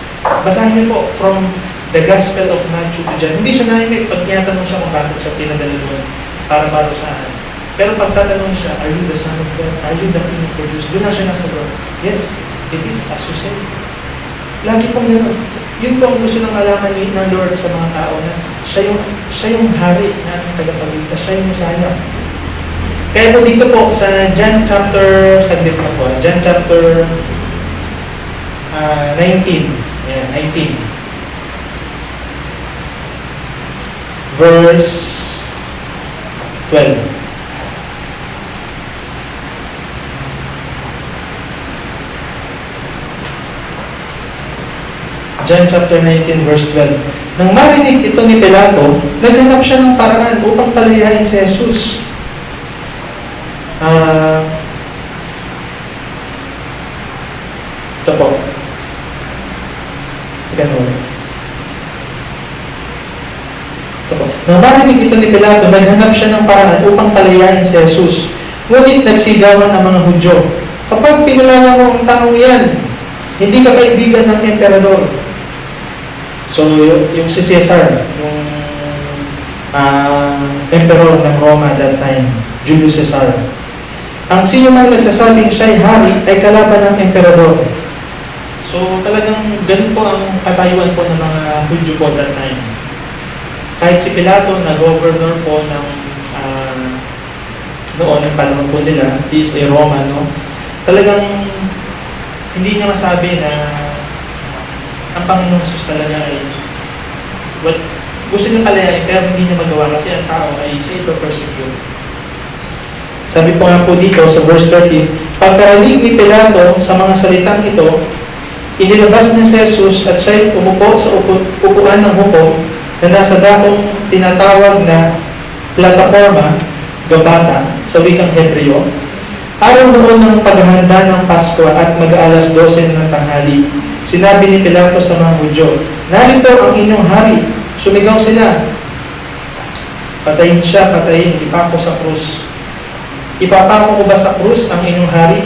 Basahin niyo po from the Gospel of Matthew to John. Hindi siya nahimik pag tinatanong siya kung bakit siya pinadala doon para parusahan. Pero pag tatanong siya, are you the Son of God? Are you the King of the Jews? Doon na siya nasagot. Yes, it is as you say. Lagi pong gano'n. Yun po ang gusto ng malaman ng Lord sa mga tao na siya yung hari na ating tagapagligtas, siya yung Messiah. Kaya po dito po sa John chapter, saglit na po, John chapter 19. Ayan, 19. verse 12. John chapter 19 verse 12. Nang marinig ito ni Pilato, naghanap siya ng paraan upang palayain si Jesus. Ito po. Ganun. Ito po. Nang marinig ito ni Pilato, naghanap siya ng paraan upang palayain si Jesus. Ngunit nagsigawan ang mga Hudyo. Kapag pinalaya mo ang taong yan, hindi ka kaibigan ng emperador. So, yung si Caesar, yung emperor ng Roma that time, Julius Caesar. Ang sino man nagsasabing siya'y hari ay kalaban ng emperador. So, talagang ganun po ang katayuan po ng mga Hudyo po that time. Kahit si Pilato na governor po ng noon, ang panahon po nila, is a Romano, talagang hindi niya masabi na ang Panginoong Jesus talaga ay gusto niya palayain pero hindi niya magawa kasi ang tao ay siya ipapersecute. Sabi po nga po dito sa verse 13, pagkarinig ni Pilato sa mga salitang ito, inilabas niya si Jesus at siya'y umupo sa upuan ng hukom na nasa dakong tinatawag na plataforma, Gabata, sa wikang Hebreo. Araw noon ng paghahanda ng Pasko at mag-aalas 12 ng tanghali, sinabi ni Pilato sa mga Hudyo, narito ang inyong hari. Sumigaw sila. Patayin siya, patayin, ipako sa krus. Ipapako ko ba sa krus ang inyong hari?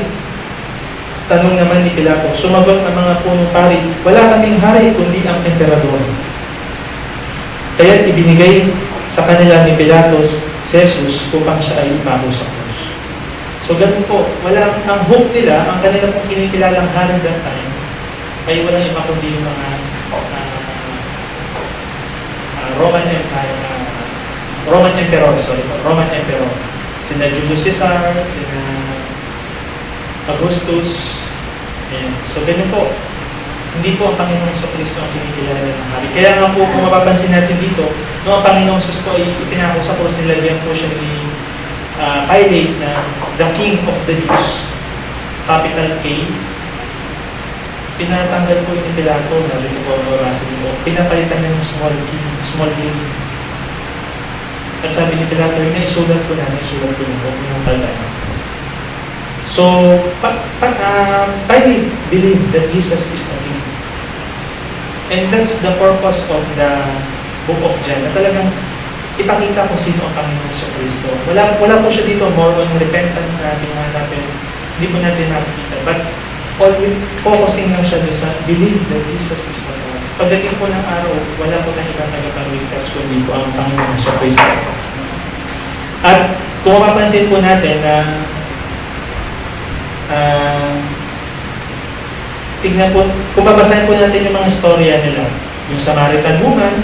Tanong naman ni Pilato. Sumagot ang mga punong pari, wala kaming hari kundi ang emperador. Kaya't ibinigay sa kanila ni Pilato si Jesus upang siya ay ipako sa krus. So ganun po, ang hope nila, ang kanila pong kinikilalang hari that time, ay walang iba kundi yung mga Roman Emperor. Sina Julius Caesar, sina Augustus. Ayan. So ganun po. Hindi po ang Panginoong Kristo ang kinikilala ng hari. Kaya nga po, kung mapapansin natin dito, no, ang Panginoong Jesus po ay ipinako sa krus, nilagyan po siya ni Pilate na the King of the Jews, capital K. Pinatanggal po yung Pilato na rito po mababasin mo. Pinapalitan niya ng small king. At sabi ni Pilato, naisulat ko na po, pinapalitan. So, Pilate believed that Jesus is the King. And that's the purpose of the book of John, na talagang ipakita kung sino ang Panginoong Kristo. Wala po siya dito more on repentance na ating hanapin. Hindi po natin nakikita. But focusing lang siya doon sa believe that Jesus is the Christ. Pagdating po ng araw, wala po tayong ibang tagapagligtas kundi po ang Panginoong Kristo. At kung mapapansin po natin na tignan po, kung babasahin po natin yung mga storya nila, yung Samaritan woman,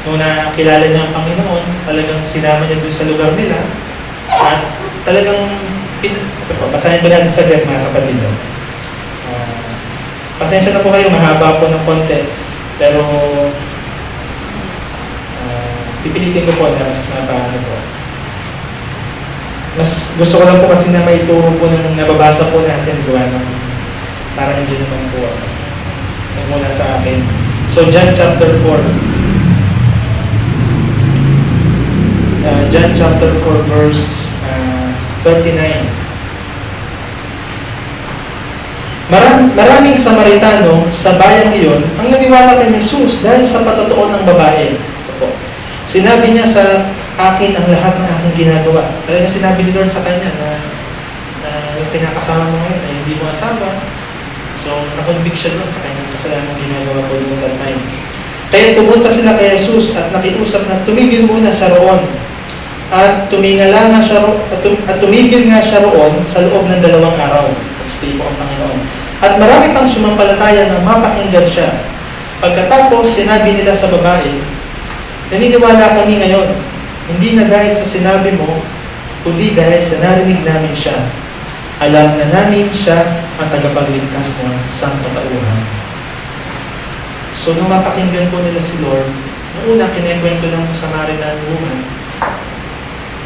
nung nakilala niya ang Panginoon, talagang sinama niya doon sa lugar nila, at talagang, ito po, basahin po natin sa mga kapatid. Pasensya na po kayo, mahaba po ng konti, pero pipilitin ko po na mas mapaano po. Mas gusto ko lang po kasi na maituro po ng nababasa po natin gawa ng para hindi naman po mula sa akin. So, John chapter 4. John chapter 4 verse 39. Maraming Samaritano sa bayang iyon ang naniwala kay Jesus dahil sa patotoo ng babae. Ito po. Sinabi niya sa akin ang lahat ng aking ginagawa. Talagang sinabi ni Lord sa kanya na yung kinakasama mo ngayon ay hindi mo asawa. So, na-convict siya doon sa kanyang kasalanan ginagawa ko noong that time. Kaya pumunta sila kay Jesus at nakiusap na tumigil muna siya roon. At tumigil nga siya roon sa loob ng 2 araw. Stay po ang Panginoon. At marami pang sumampalataya nang mapakinggan siya. Pagkatapos, sinabi nila sa babae, naniniwala kami ngayon, hindi na dahil sa sinabi mo, kundi dahil sa narinig namin siya. Alam na namin siya ang tagapagligtas ng sangkatauhan. So, nung mapakinggan po nila si Lord, Noong una, kinikwento ng Samaritan woman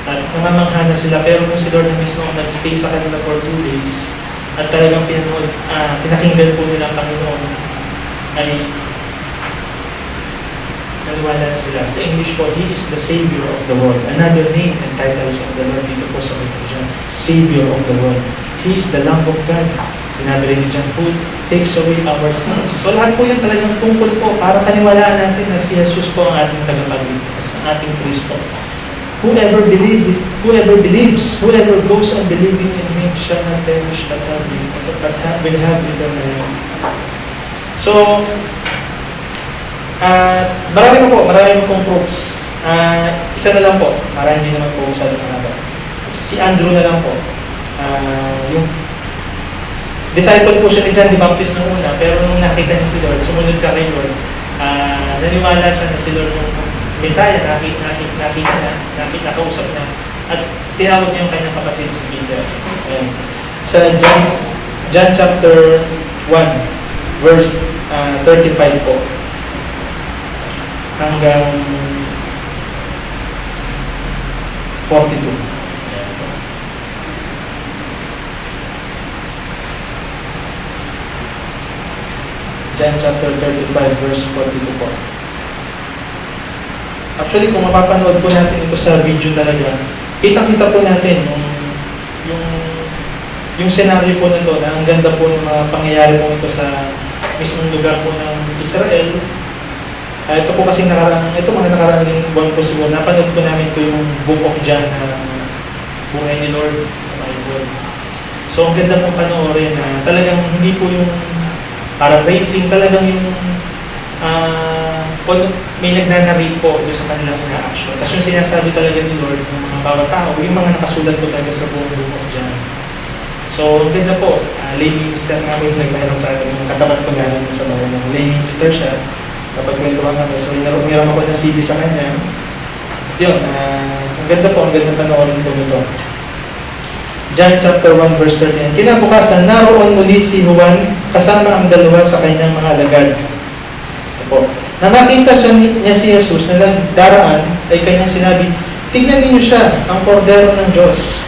at namamangha na sila, pero kung si Lord na mismo ang nag-stay sa kanila for 2 days at talagang pinakinggan po nila ang Panginoon, ay naniwala na sila. Sa English po, He is the Savior of the world. Another name and titles of the Lord dito po sa John, Savior of the world. He is the Lamb of God. Sinabi rin ni John, who takes away our sins. So lahat po yan talagang tungkol po para paniwalaan natin na si Jesus po ang ating tagapagligtas, ang ating Kristo. Whoever believes, whoever goes on believing in Him shall not perish but will have eternal life. So, marami pong proofs. Isa na lang po, para hindi naman po masyadong mahaba. Si Andrew na lang po. Yung disciple po siya ni John the Baptist noong una, pero nung nakita niya si Lord, sumunod siya kay Lord, naniwala siya na si Lord yung Messiah, nakausap niya, at tinawag niya yung kanyang kapatid si Peter. Ayan. Sa John chapter 1, verse 35 po, hanggang 42. John chapter 35, verse 42 po. Actually, kung mapapanood po natin ito sa video talaga, kitang-kita po natin yung scenario po nito na ang ganda po ng mga pangyayari po ito sa mismong lugar po ng Israel. Ito po kasi mga nakaraang buwan po siguro, napanood po namin ito yung Book of John na buhay ni Lord sa Bible. So, ang ganda pong panoorin na talagang hindi po yung paraphrasing, talagang yung may nagnanarrate po doon sa kanilang ina-action. Tapos yung sinasabi talaga ni Lord ng mga bawat tao, yung mga nakasulat po talaga sa buong Book of John. So, ang ganda po, lay minister nga po yung nagmayroon sa akin, yung katapat ko namin sa bayan ng lay minister siya. Kapag kwentuhan kami, so mayroon ako ng CD sa kanya. At yun, ang ganda po, ang ganda panoorin po nito. John chapter 1 verse 13. Kinabukasan, naroon muli si Juan kasama ang dalawa sa kanyang mga alagad. Ito. Na makita niya si Jesus na nagdaraan, ay kanyang sinabi, tignan ninyo siya, ang kordero ng Diyos.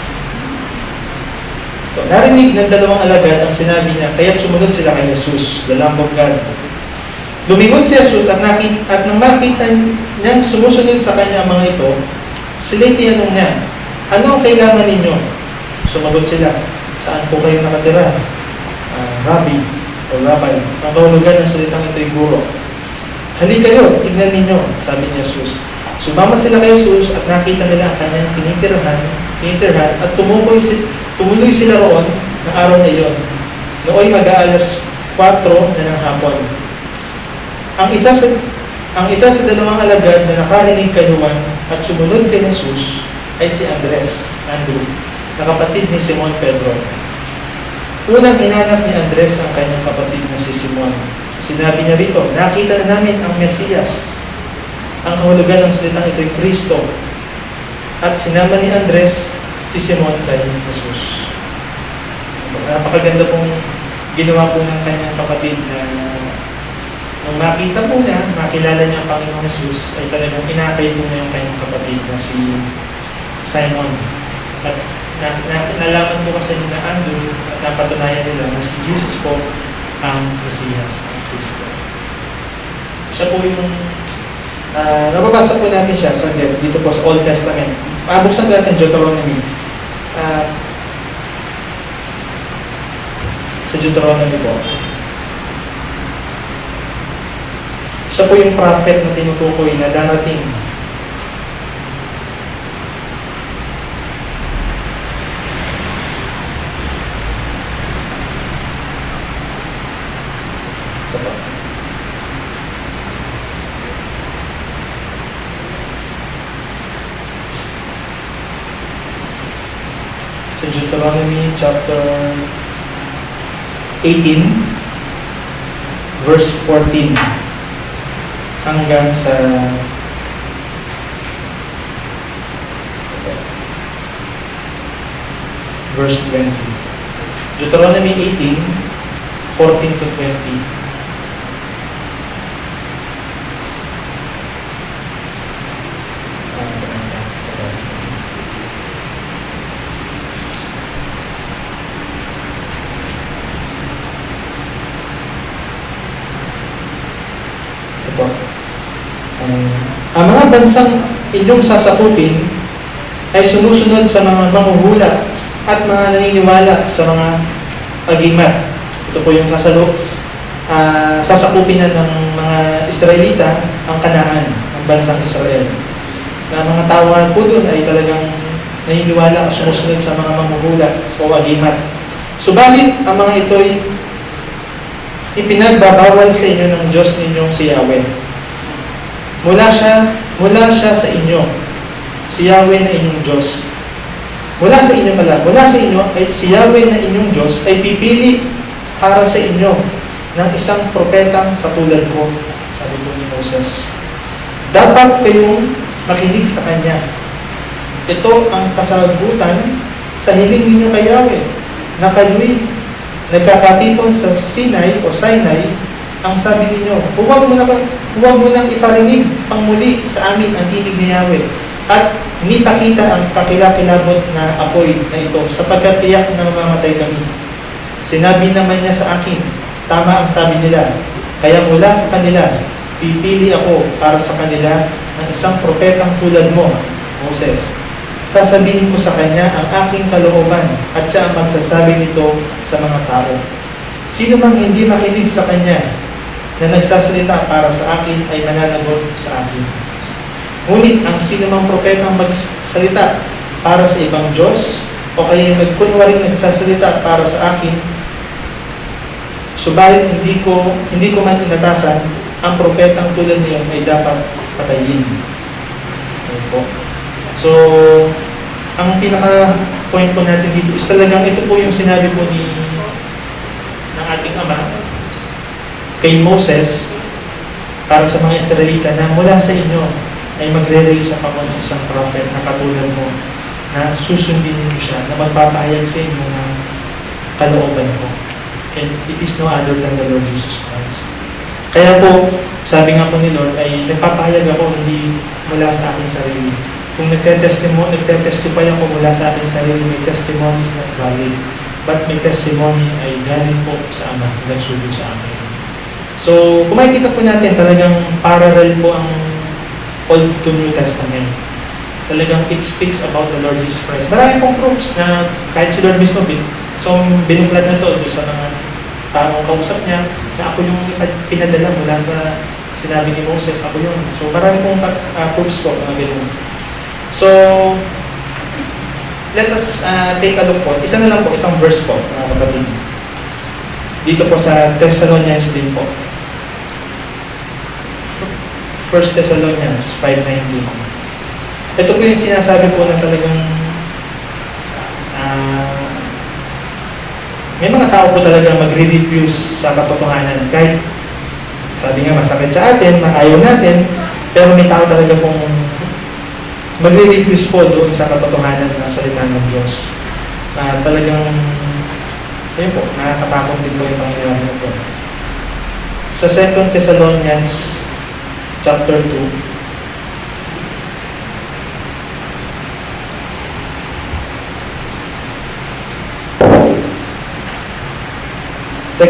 Ito. Narinig ng dalawang alagad ang sinabi niya, kaya't sumunod sila kay Jesus, the Lamb of God. Lumingon si Jesus at nang makita niyang sumusunod sa kanya mga ito, sila'y tinanong niya, ano ang kailangan ninyo? Sumagot sila, saan po kayo nakatira? Rabbi o Rabbi. Ang kahulugan ng salitang ito'y guro. Halika kayo, tignan ninyo, sabi ni Jesus. Sumama sila kay Jesus at nakita nila ang kanyang tinitirhan at tumuloy sila roon ng araw na iyon. Nooy mag-aalas 4 na ng hapon. Ang isa sa dalawang alagad na nakarinig kay Juan at sumunod kay Jesus ay si Andrew, na kapatid ni Simon Pedro. Unang inanap ni Andres ang kanyang kapatid na si Simon. Sinabi niya rito, nakita na namin ang Mesiyas. Ang kahulugan ng salitang ito'y Kristo. At sinama ni Andres si Simon kay Jesus. Napakaganda pong ginawa po ng kanyang kapatid na nung makita po niya, makilala niya ang Panginoong Jesus, ay talagang inakay po niya yung kanyang kapatid na si Simon. At nalaman po kasi na Andrew at napatunayan nila na si Jesus po ang Mesiyas, ang Kristo. Siya po yung nababasa po natin siya sa dito po sa Old Testament. Buksan natin Deuteronomy. Sa Deuteronomy po. Siya po yung prophet na tinutukoy na darating. Sa Deuteronomy chapter 18 verse 14 hanggang sa verse 20. Deuteronomy 18, 14 to 20. po. Ang mga bansang inyong sasakupin ay sumusunod sa mga manghuhula at mga naniniwala sa mga agimat. Ito po yung sasakupin na ng mga Israelita ang Kanaan, ang bansang Israel. Na mga tao po doon ay talagang naniniwala o sumusunod sa mga manghuhula o agimat. Subalit, ang mga ito'y ipinagbabawal sa inyo ng Diyos ninyong si Yahweh. Mula siya sa inyo, si Yahweh na inyong Diyos. Mula sa inyo, ay si Yahweh na inyong Diyos ay pipili para sa inyo ng isang propetang katulad ko, sabi po ni Moses. Dapat kayong makinig sa Kanya. Ito ang kasagutan sa hiling ninyo kay Yahweh, na kayo'y nagkakatipon sa Sinai, ang sabi ninyo, huwag mo nang iparinig pang muli sa amin ang tinig ni Yahweh, at nipakita ang kakilakilabot na apoy na ito, sapagkat tiyak na mamamatay kami. Sinabi naman niya sa akin, tama ang sabi nila, kaya mula sa kanila, pipili ako para sa kanila ng isang propetang tulad mo, Moses. Sasabihin ko sa kanya ang aking kalooban at siya ang magsasabi nito sa mga tao. Sino mang hindi makinig sa kanya na nagsasalita para sa akin ay mananagot sa akin. Ngunit ang sino mang propetang magsalita para sa ibang Diyos o kaya magkunwaring nagsasalita para sa akin, subalit hindi ko man inatasan, ang propetang tulad niyon ay dapat patayin. Ayun po. So, ang pinaka-point po natin dito is talagang ito po yung sinabi po ng ating Ama kay Moses para sa mga Israelita na mula sa inyo ay magre-raise up ako ng isang prophet na katulad mo na susundin niyo siya, na magpapahayag sa inyo ng kalooban ko. And it is no other than the Lord Jesus Christ. Kaya po, sabi nga po ni Lord ay nagpapahayag ako hindi mula sa aking sarili. Kung nagtetestify ako mula sa aking sarili, may testimony is not valid. But may testimony ay galing po sa Ama, nagsugo sa akin. So, kung makikita po natin, talagang parallel po ang Old to New Testament. Talagang it speaks about the Lord Jesus Christ. Marami pong proofs na kahit si Lord mismo, binuklat na to sa mga taong kausap niya, na ako yung pinadala mula sa sinabi ni Moses, ako yun. So, marami pong proofs po, mga ganun. So, let us take a look po. Isa na lang po, isang verse po, mga kapatid. Dito po sa Thessalonians din po. 1 Thessalonians 5:19. Ito po yung sinasabi po na talagang may mga tao po talaga magre-refuse sa katotohanan. Kahit sabi nga masakit sa atin, na ayaw natin, pero may tao talaga pong magre-refuse po doon sa katotohanan ng salita ng Diyos. Talagang, ayun po, nakakatakot din po yung pangyayari na ito. Sa 2 Thessalonians chapter 2,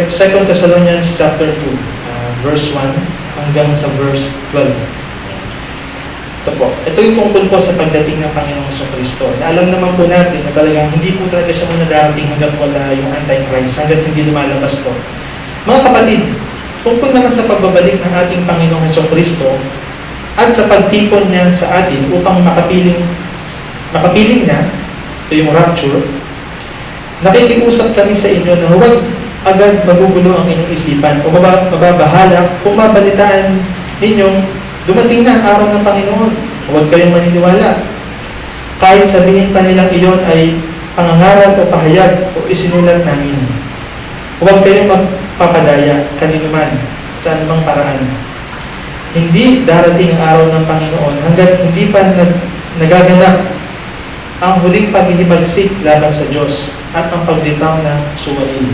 Second Thessalonians chapter 2, verse 1 hanggang sa verse 12. Ito po. Ito yung tungkol po sa pagdating ng Panginoong Kristo. Na alam naman po natin na talagang hindi po talaga siya muna darating hanggang wala yung Antichrist, hanggang hindi lumalabas po. Mga kapatid, tungkol naman sa pagbabalik ng ating Panginoong Kristo at sa pagtipon niya sa atin upang makapiling niya, ito yung rapture, nakikiusap kami sa inyo na huwag agad magugulo ang inyong isipan o mababahala kung mabalitaan ninyong dumating na ang araw ng Panginoon. Huwag kayong maniniwala. Kahit sabihin pa nilang iyon ay pangangaral o pahayag o isinulat namin. Huwag kayong magpapadaya kaninuman sa anumang paraan. Hindi darating ang araw ng Panginoon hanggat hindi pa nagaganap ang huling paghihimagsik laban sa Diyos at ang paglitaw ng suwain.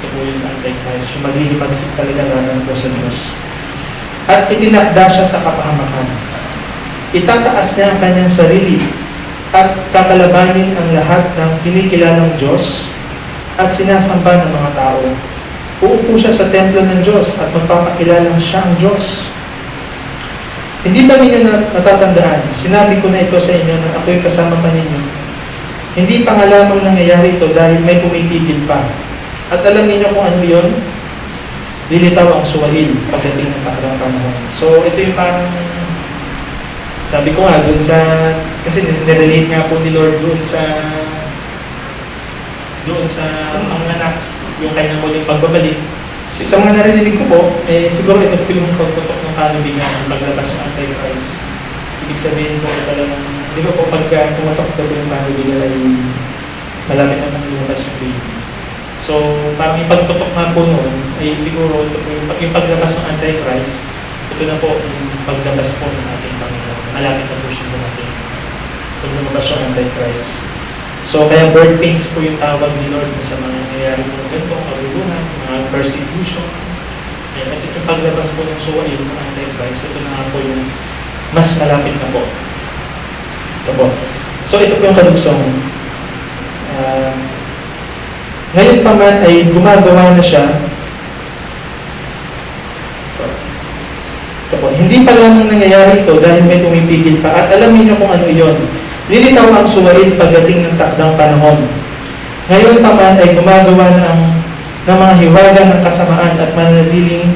Ito po yung Antichrist, yung maghihimagsik talaga laban po sa Diyos. At itinakda siya sa kapahamakan. Itataas niya ang kanyang sarili at kakalabanin ang lahat ng kinikilalang Diyos at sinasamba ng mga tao. Uupo siya sa templo ng Diyos at magpapakilalang siya ang Diyos. Hindi ba ninyo natatandaan? Sinabi ko na ito sa inyo na ako'y kasama pa ninyo. Hindi pa nga lamang nangyayari ito dahil may pumipigil pa. At alam niyo kung ano yon? Lilitaw ang suwail pagdating ng takdang panahon. So ito yung parang, sabi ko nga, dun sa, kasi nirelate nga po ni Lord doon sa panganak, yung kanyang muling pagbabalik. Sa mga narinig ko po, siguro ito po yung pagputok ng kalubigan ng paglabas ng Antichrist. Ibig sabihin po, talagang, di ba po, pagka pumatok ito po yung kalubigan ay malapit na pang lumabas yung baby. So, parang yung pagputok nga po noon, ay siguro ito po yung paglabas ng Antichrist, ito na po yung paglabas po ng ating Panginoon. Malapit na po siya natin pag lumabas yung Antichrist. So, kaya birth pains po yung tawag ni Lord sa mga nangyayari po ganito, karuluhan, mga persecution. At ito yung paglabas po ng suwail ng Antichrist, ito na nga po yung mas malapit na po. Ito po. So, ito po yung kalugsong. Ngayon pa man ay gumagawa na siya. Ito po. Hindi pa lamang nangyayari ito dahil may pumipigil pa. At alam niyo kung ano iyon. Lilitaw ang suwail pagdating ng takdang panahon. Ngayon pa man ay gumagawa ng mga hiwaga ng kasamaan at mananatiling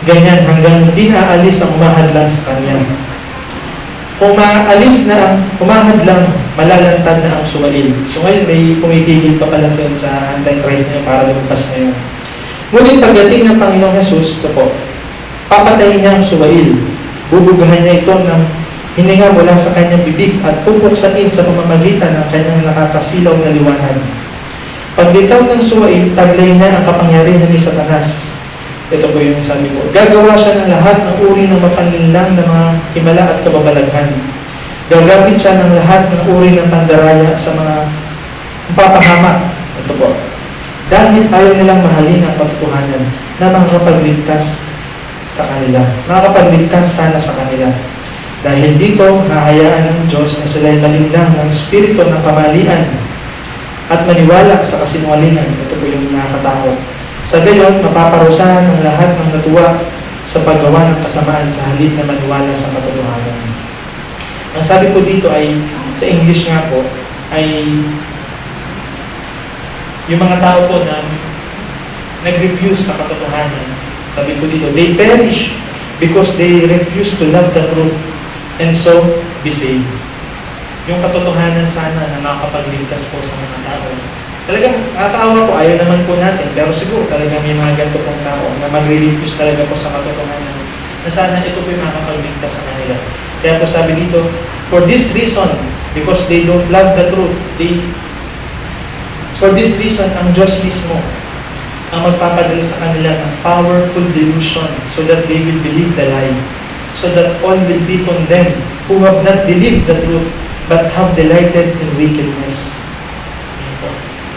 ganyan hanggang hindi naaalis ang umahadlang sa kanya. Kung maalis na ang umahadlang, malalantad na ang suwail. So ngayon may pumipigil pa pala sa Antichrist na para lumabas ngayon. Ngunit pagdating ng Panginoong Jesus, ito po, papatayin niya ang suwail. Bubugahan niya ito ng hininga mula sa kanyang bibig at pupuksain sa pamamagitan ng kanyang nakakasilaw na liwanag. Paglitaw ng suwail, taglay niya ang kapangyarihan ni Satanas. Ito po yung sabi ko. Gagawa siya ng lahat ng uri ng mapanlinlang na mga himala at kababalaghan. Gagapit siya ng lahat ng uri ng pandaraya sa mga papahamak. Ito po. Dahil ayaw nilang mahalin ang patutuhanan na makakapagligtas sa kanila. Makakapagligtas sana sa kanila. Dahil dito, hahayaan ng Diyos na sila'y malinlang ng espiritu ng kamalian at maniwala sa kasinungalingan. Ito po yung nakakatakot. Sa gayon, mapaparusahan ng lahat ng natuwa sa paggawa ng kasamaan sa halip na maniwala sa katotohanan. Ang sabi po dito ay, sa English nga po, ay yung mga tao po na nag-refuse sa katotohanan. Sabi po dito, they perish because they refuse to love the truth and so be saved. Yung katotohanan sana na makakapagligtas po sa mga tao. Talagang nakakaawa po, ayaw naman po natin, pero siguro talaga may mga ganito pong tao na magre-refuse talaga po sa katotohanan na sana ito po yung makakapagligtas sa kanila. Kaya po sabi dito, for this reason, because they don't love the truth, for this reason, ang Diyos mismo ang magpapadala sa kanila ng powerful delusion so that they will believe the lie, so that all will be condemned who have not believed the truth but have delighted in wickedness.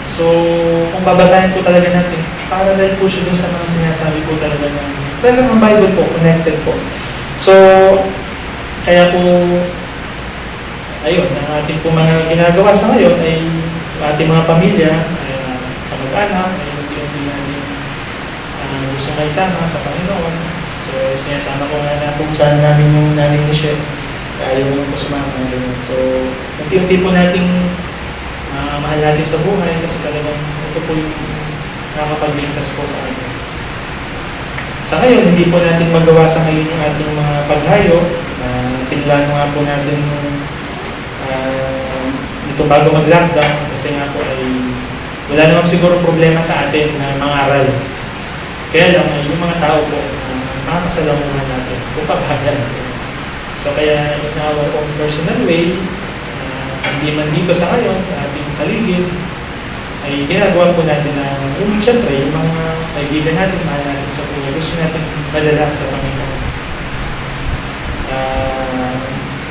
So, kung babasahin po talaga natin, parallel po siya dun sa mga sinasabi po talaga ng talagang ang Bible po, connected po. So, kaya po, ayun, ang ating po mga ginagawa sa ngayon ay ating mga pamilya, ay kamag-anak, ay unti-unti natin gusto may sama sa Panginoon. So, sinasama ko nga na po saan namin yung namin ni Chef. Ayaw mo po sa mga ganyan. So, unti-unti po nating mahal natin sa buhay kasi talagang ito po yung nakakapagligtas po sa atin. Sa ngayon, hindi po natin magawa sa ngayon yung ating mga paghayo. Pinlano nga po natin dito bago mag-lockdown kasi nga po ay wala naman siguro problema sa atin na mangaral. Kaya lang yung mga tao po makakasalamuhan natin kung pabahayan. So kaya in our own personal way, hindi man dito sa ngayon, sa ating paligid, ay ginagawa po natin na siyempre yung mga kaibigan natin, mahal natin sa buhay, gusto natin madala sa Panginoon.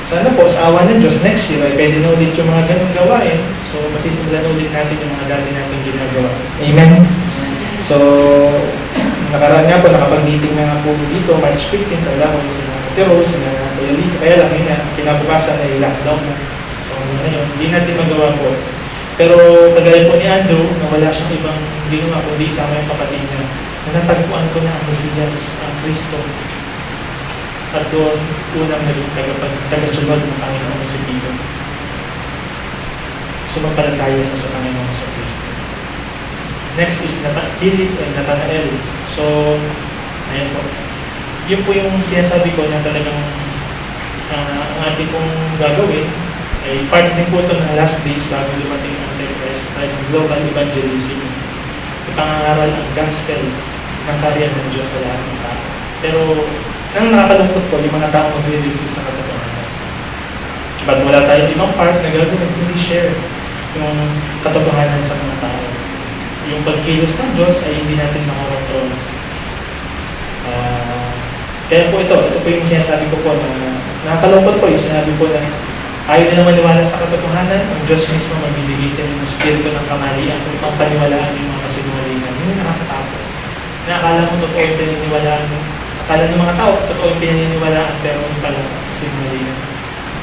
Sana po, sa awa ng Diyos, next year ay pwede na ulit yung mga ganong gawain. So, masisimulan ulit natin yung mga dati natin ginagawa. Amen? So, nakaraan nga po, nakapag-meeting na nga po dito, March 15, tala ko si Tero, si Kuya Lito. Kaya lang yun na, kinabukasan ay lockdown na. So, ngayon, hindi natin magawa po. Pero, kagaya po ni Andrew, na wala siyang ibang ginawa, kundi isama yung kapatid niya, na natagpuan ko na ang Mesiyas, ang Kristo. at doon unang naging tagasunod ng Panginoon si Peter. Sumampalataya siya sa Panginoon sa Kristo. Next is Philip and Nathanael. So, ayan po. Yun po yung sinasabi ko na talagang ang ating pong gagawin ay part din po ito ng last days bago dumating ang Antichrist ay global evangelism. Ipangangaral ang gospel ng karyan ng Diyos sa lahat ng tao. Pero, ang nakakalungkot po, yung mga tao mag-refuse sa katotohanan. But wala tayong ibang part na gagawin, hindi share yung katotohanan sa mga tao. Yung pagkilos ng Diyos ay hindi natin makakontrol. Kaya po ito po yung sinasabi ko po na nakakalungkot po yung sinabi po na ayaw nila maniwala sa katotohanan, ang Diyos mismo magbibigay sa inyo ng spirito ng kamalian upang paniwalaan yung mga kasinungalingan. Yun yung nakakatakot. Na akala mo totoo yung pinaniniwalaan mo. Akala ng mga tao, totoo yung pinaniniwalaan, pero yung pala kasinungalingan.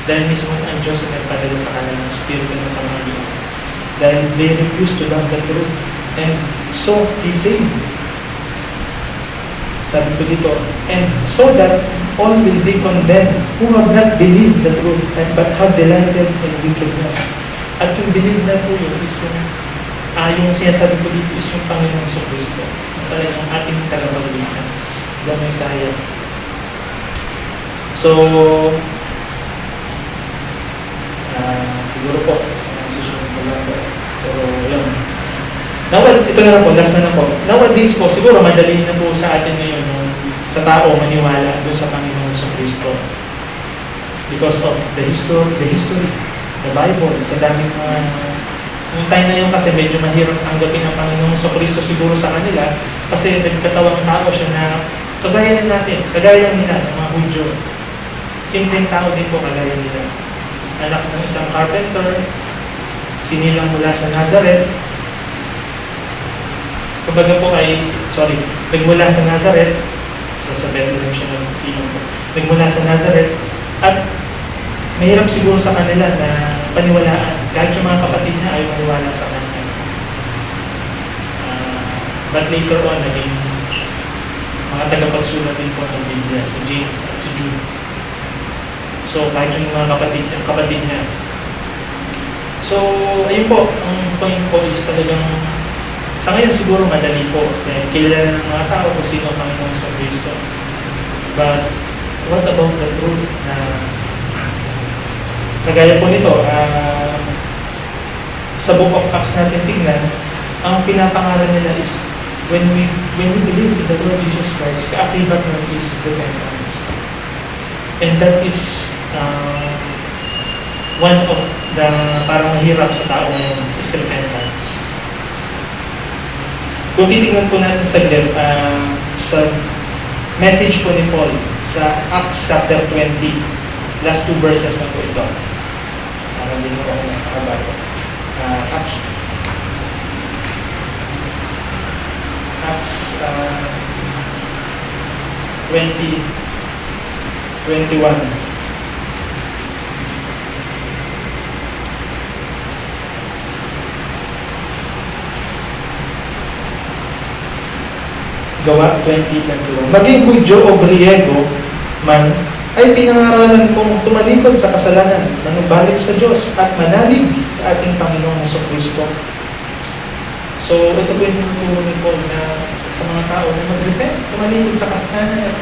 Dahil mismo ang Diyos ang nagpadala sa kanila ng spirito ng kamalian. Dahil they refuse to love the truth. And so, be saved. Sabi ko dito, and so that all will be condemned who have not believed the truth but have delighted in wickedness. At yung believe na po yun is yung sinasabi ko dito is yung Panginoon sa Kristo. Talagang ating tagapagligtas, the Messiah. So, siguro po, sa susunod na lang po. Pero yun. Ito na lang po, last na po. Nowadays po, siguro madali na po sa atin ngayon sa tao maniwala doon sa Panginoon sa Kristo. Because of the history, the Bible, sa daming yung time na yun kasi medyo mahirap tanggapin ang Panginoon sa Kristo siguro sa kanila kasi nagkatawang tao siya na kagaya natin, kagaya nila, ng mga Hudyo. Simpleng tao din po kagaya nila. Anak ng isang carpenter, sinilang mula sa Nazareth, kumbaga po nagmula sa Nazareth, so sa Bethlehem siya nagsilang po, nagmula sa Nazareth, at mahirap siguro sa kanila na paniwalaan, kahit yung mga kapatid niya ayaw maniwala sa kanya. But later on, naging mga tagapagsulat din po ng Biblia, si James at si Jude. So kahit yung mga kapatid niya. So, ayun po, ang point ko is talagang sa ngayon siguro madali po dahil kilala ng mga tao kung sino ang Panginoon sa Kristo. But what about the truth na kagaya po nito, sa Book of Acts natin tingnan, ang pinapangaral nila is when we believe in the Lord Jesus Christ, kaakibat nun is repentance. And that is one of the parang mahirap sa tao ngayon is repentance. Kung titingnan po natin sa message po ni Paul sa Acts chapter 20, last 2 verses na po ito. Parang din mo ako nakakabago. Acts 20:21. Gawa 20:21. Maging Hudyo o Griego man ay pinangaralan kong tumalikod sa kasalanan, manubalik sa Diyos at manalig sa ating Panginoong Jesucristo. So, ito po yung tinuturo ni Paul na sa mga tao na mag-repent, tumalikod sa kasalanan at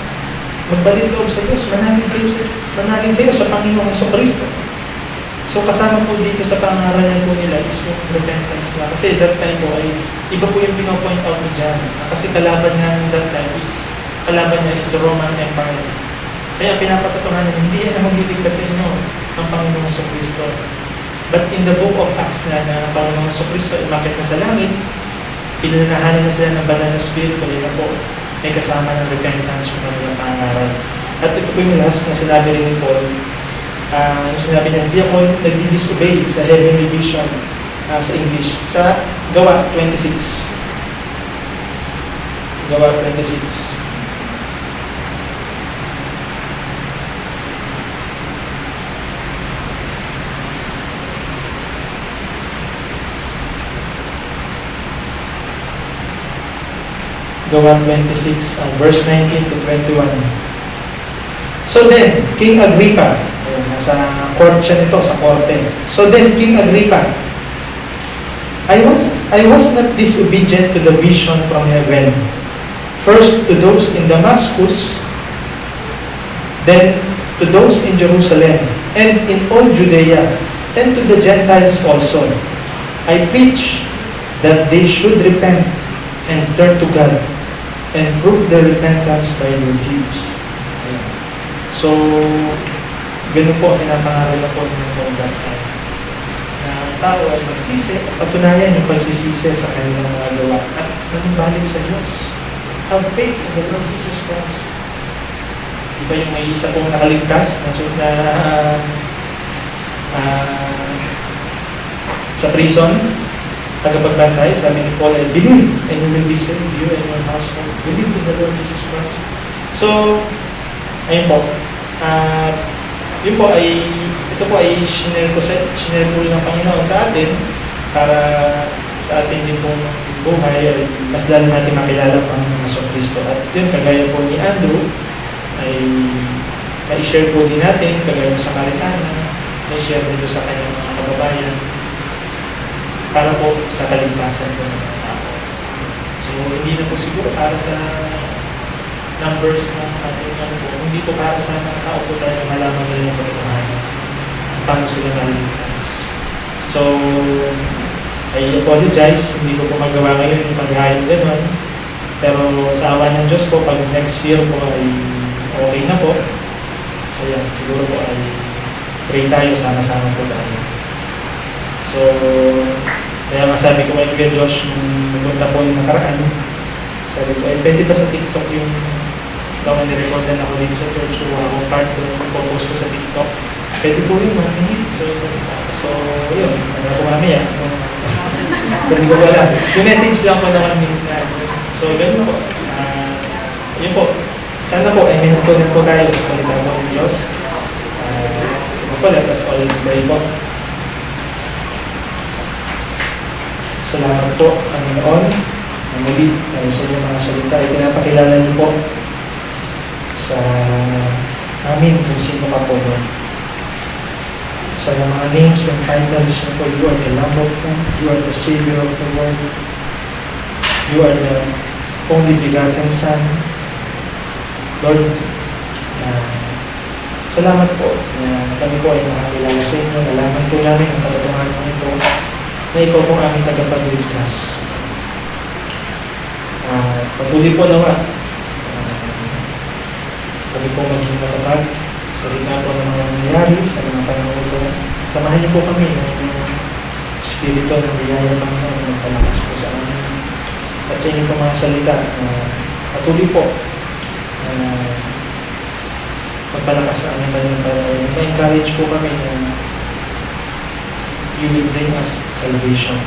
magbalik loob sa Diyos, manalig kayo sa Diyos, manalig kayo sa Panginoong Jesucristo. So, kasama po dito sa pangaralan po nila is yung repentance na. Kasi that time po ay iba po yung pinopoint out ni John. Kasi kalaban nga ng that time is, kalaban niya is the Roman Empire. Kaya pinapatutunan na hindi yan ang magdidigtas sa inyo ng Panginoong Jesucristo. But in the book of Acts na ang Panginoong Jesucristo umakyat na sa langit, pinananahanan na sila ng banal na spirito nila po. May kasama ng repentance yung kanilang pangaral. At ito po yung last na sinabi rin ni Paul. Yung sinabi niya, hindi ako nagdi-disobey sa heavenly vision sa English. Sa Gawa 26. Gawa 26. Gawa 26, verse 19 to 21. So then, King Agrippa, ayan, nasa court siya nito, sa korte. So then, King Agrippa, I was not disobedient to the vision from heaven. First to those in Damascus, then to those in Jerusalem, and in all Judea, and to the Gentiles also. I preach that they should repent and turn to God, and prove their repentance by their deeds. So, ganun po, pinapangaral na po ng mga na ang tao ay magsisi at patunayan yung pagsisisi sa kanilang mga gawa at manumbalik sa Diyos. Have faith in the Lord Jesus Christ. Di ba yung may isa pong nakaligtas sa prison, tagapagbantay, sabi ni Paul, I believe and you will be saved, you and your household. Believe in the Lord Jesus Christ. So, ayun po. Ito po ay shinare po ng Panginoon sa atin para sa atin din pong buhay ay mas lalo natin makilala ang Panginoong Kristo. At yun, kagaya po ni Andrew, ay na-share po din natin, kagaya sa Samaritana, na-share din sa kanyang mga kababayan para po sa kaligtasan po ng mga tao. So, hindi na po siguro para sa numbers ng ating hindi po para sa mga tao po tayo malaman nila yung pagkakaroon paano sila maligtas. So, I apologize, hindi ko po magawa ngayon yung paghahayag gano'n. Pero sa awa ng Diyos po, pag next year po ay okay na po. So yan, siguro po ay pray tayo, sama-sama po tayo. So, kaya masabi ko kay Kuya Josh, nung napunta po yung nakaraan, sabi ko, pwede ba sa TikTok yung baka nirecord na ako dito sa church kung akong part ko, post ko sa TikTok. Pwede po rin, 1 minute. So yun, ano po mamaya. Hindi ko alam. Yung message lang po na 1 minute na. So, ganun po. Yun po. Sana po ay may natutunan po tayo sa salita po ng Diyos. Sige po, let us all pray po. Salamat po, Panginoon. Muli tayo sa inyong mga salita. Ipinapakilala niyo po sa amin kung sino ka po. Sa mga names and titles niyo po, you are the Lamb of God, you are the Savior of the world, you are the only begotten Son. Lord, salamat po na kami po ay nakakilala sa inyo. Nalaman po namin ang katotohanan ito na ikaw po aming tagapagligtas. Patuloy po nawa kami po maging matatag sa rin po ng mga nangyayari sa mga panahon ito. Samahan niyo po kami ng inyong Espiritu ng biyaya Panginoon na magpalakas po sa amin. At sa inyong mga salita na patuloy po magpalakas sa aming pananampalataya. Ma-encourage po kami na you will bring us salvation.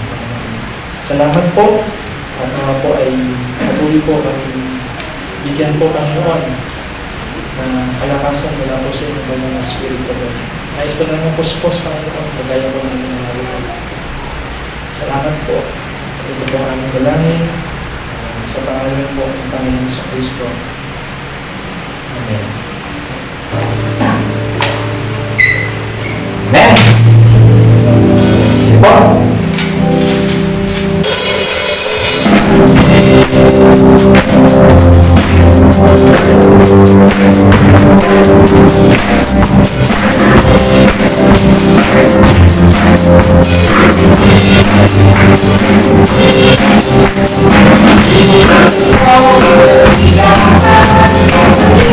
Salamat po at mga po ay patuloy po kami bigyan po Panginoon na kalakasan mula po sa inyong banal na Espiritu. Nais po namin puspos Panginoon kagaya po namin ng mga. Salamat po. Ito po ang aming dalangin sa pangalan po ng Panginoon sa Kristo. Amen. Amen! Sige po.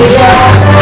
Hallelujah.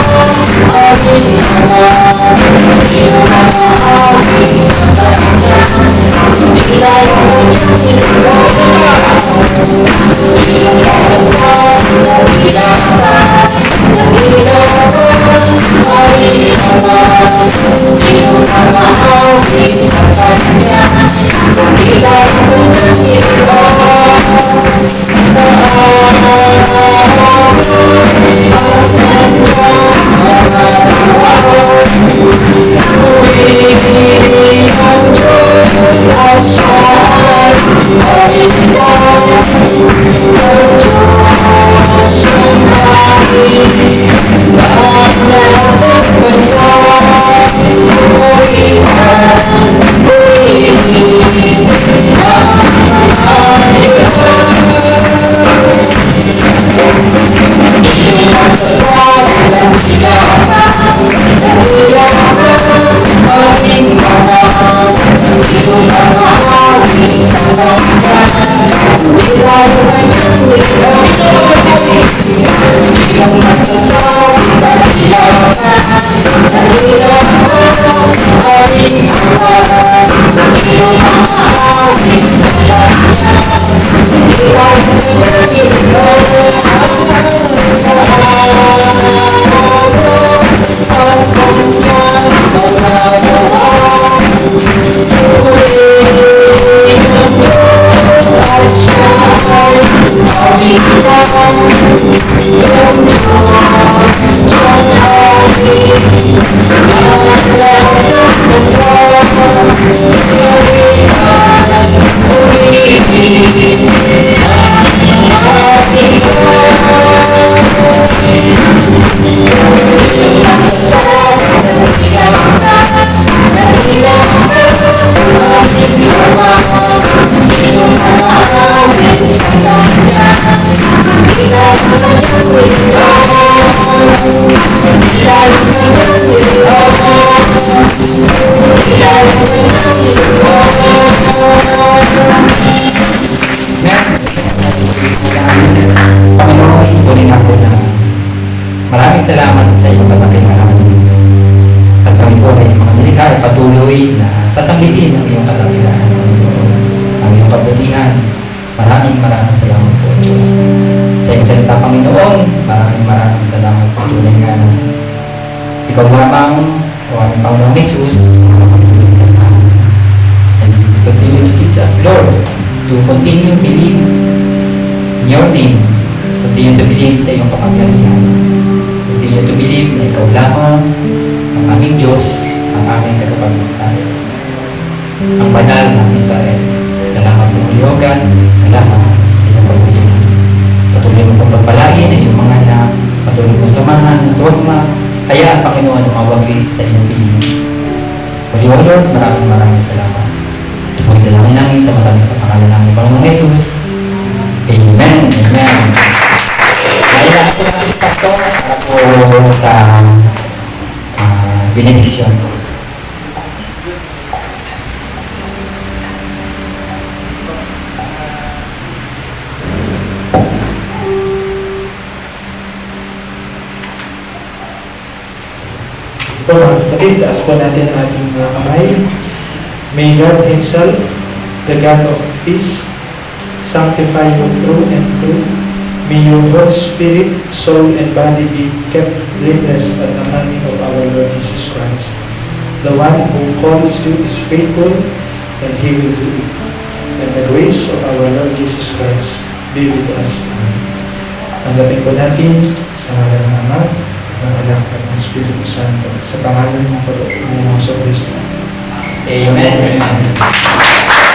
Panginoon, tuloy na po na maraming salamat sa iyong katakilan. At kami po ay mga nilikha ay patuloy na sasambitin ang iyong katakilan. Ang iyong kabutihan. Maraming salamat po, Diyos. Sa iyong salita, Panginoon, maraming salamat po. Tunay nga na ikaw lamang o aming Panginoong Jesus ang makakiligtas sa amin. And we continue to teach us, Lord, to continue to believe in your name. Continue to believe sa iyong kapangyarihan. Continue to believe na ikaw lamang ang aming Diyos, ang aming tagapagligtas, ang banal ng Israel. Salamat po, Yogan. Salamat sa iyong pagpilihan. Patuloy mo pong pagpalain ang iyong mga anak. Patuloy mo samahan at huwag hayaan, Panginoon, na mawaglit sa iyong piling. Muli, O Lord, maraming salamat. Huwag dalangin namin sa matamis na pangalan namin, Panginoong Jesus. Amen. Amen. Ako sa benediction. Po mga kapatid, taas po natin ang ating mga kamay. May God Himself, the God of peace, sanctify you through and through. May your whole spirit, soul, and body be kept blameless at the coming of our Lord Jesus Christ. The one who calls you is faithful, and He will do it. And the grace of our Lord Jesus Christ be with us. Tanggapin po natin sa ngalan ng Ama, ng Anak at ng Espiritu Santo, sa pangalan ng Panginoong Kristo. Amen. Amen.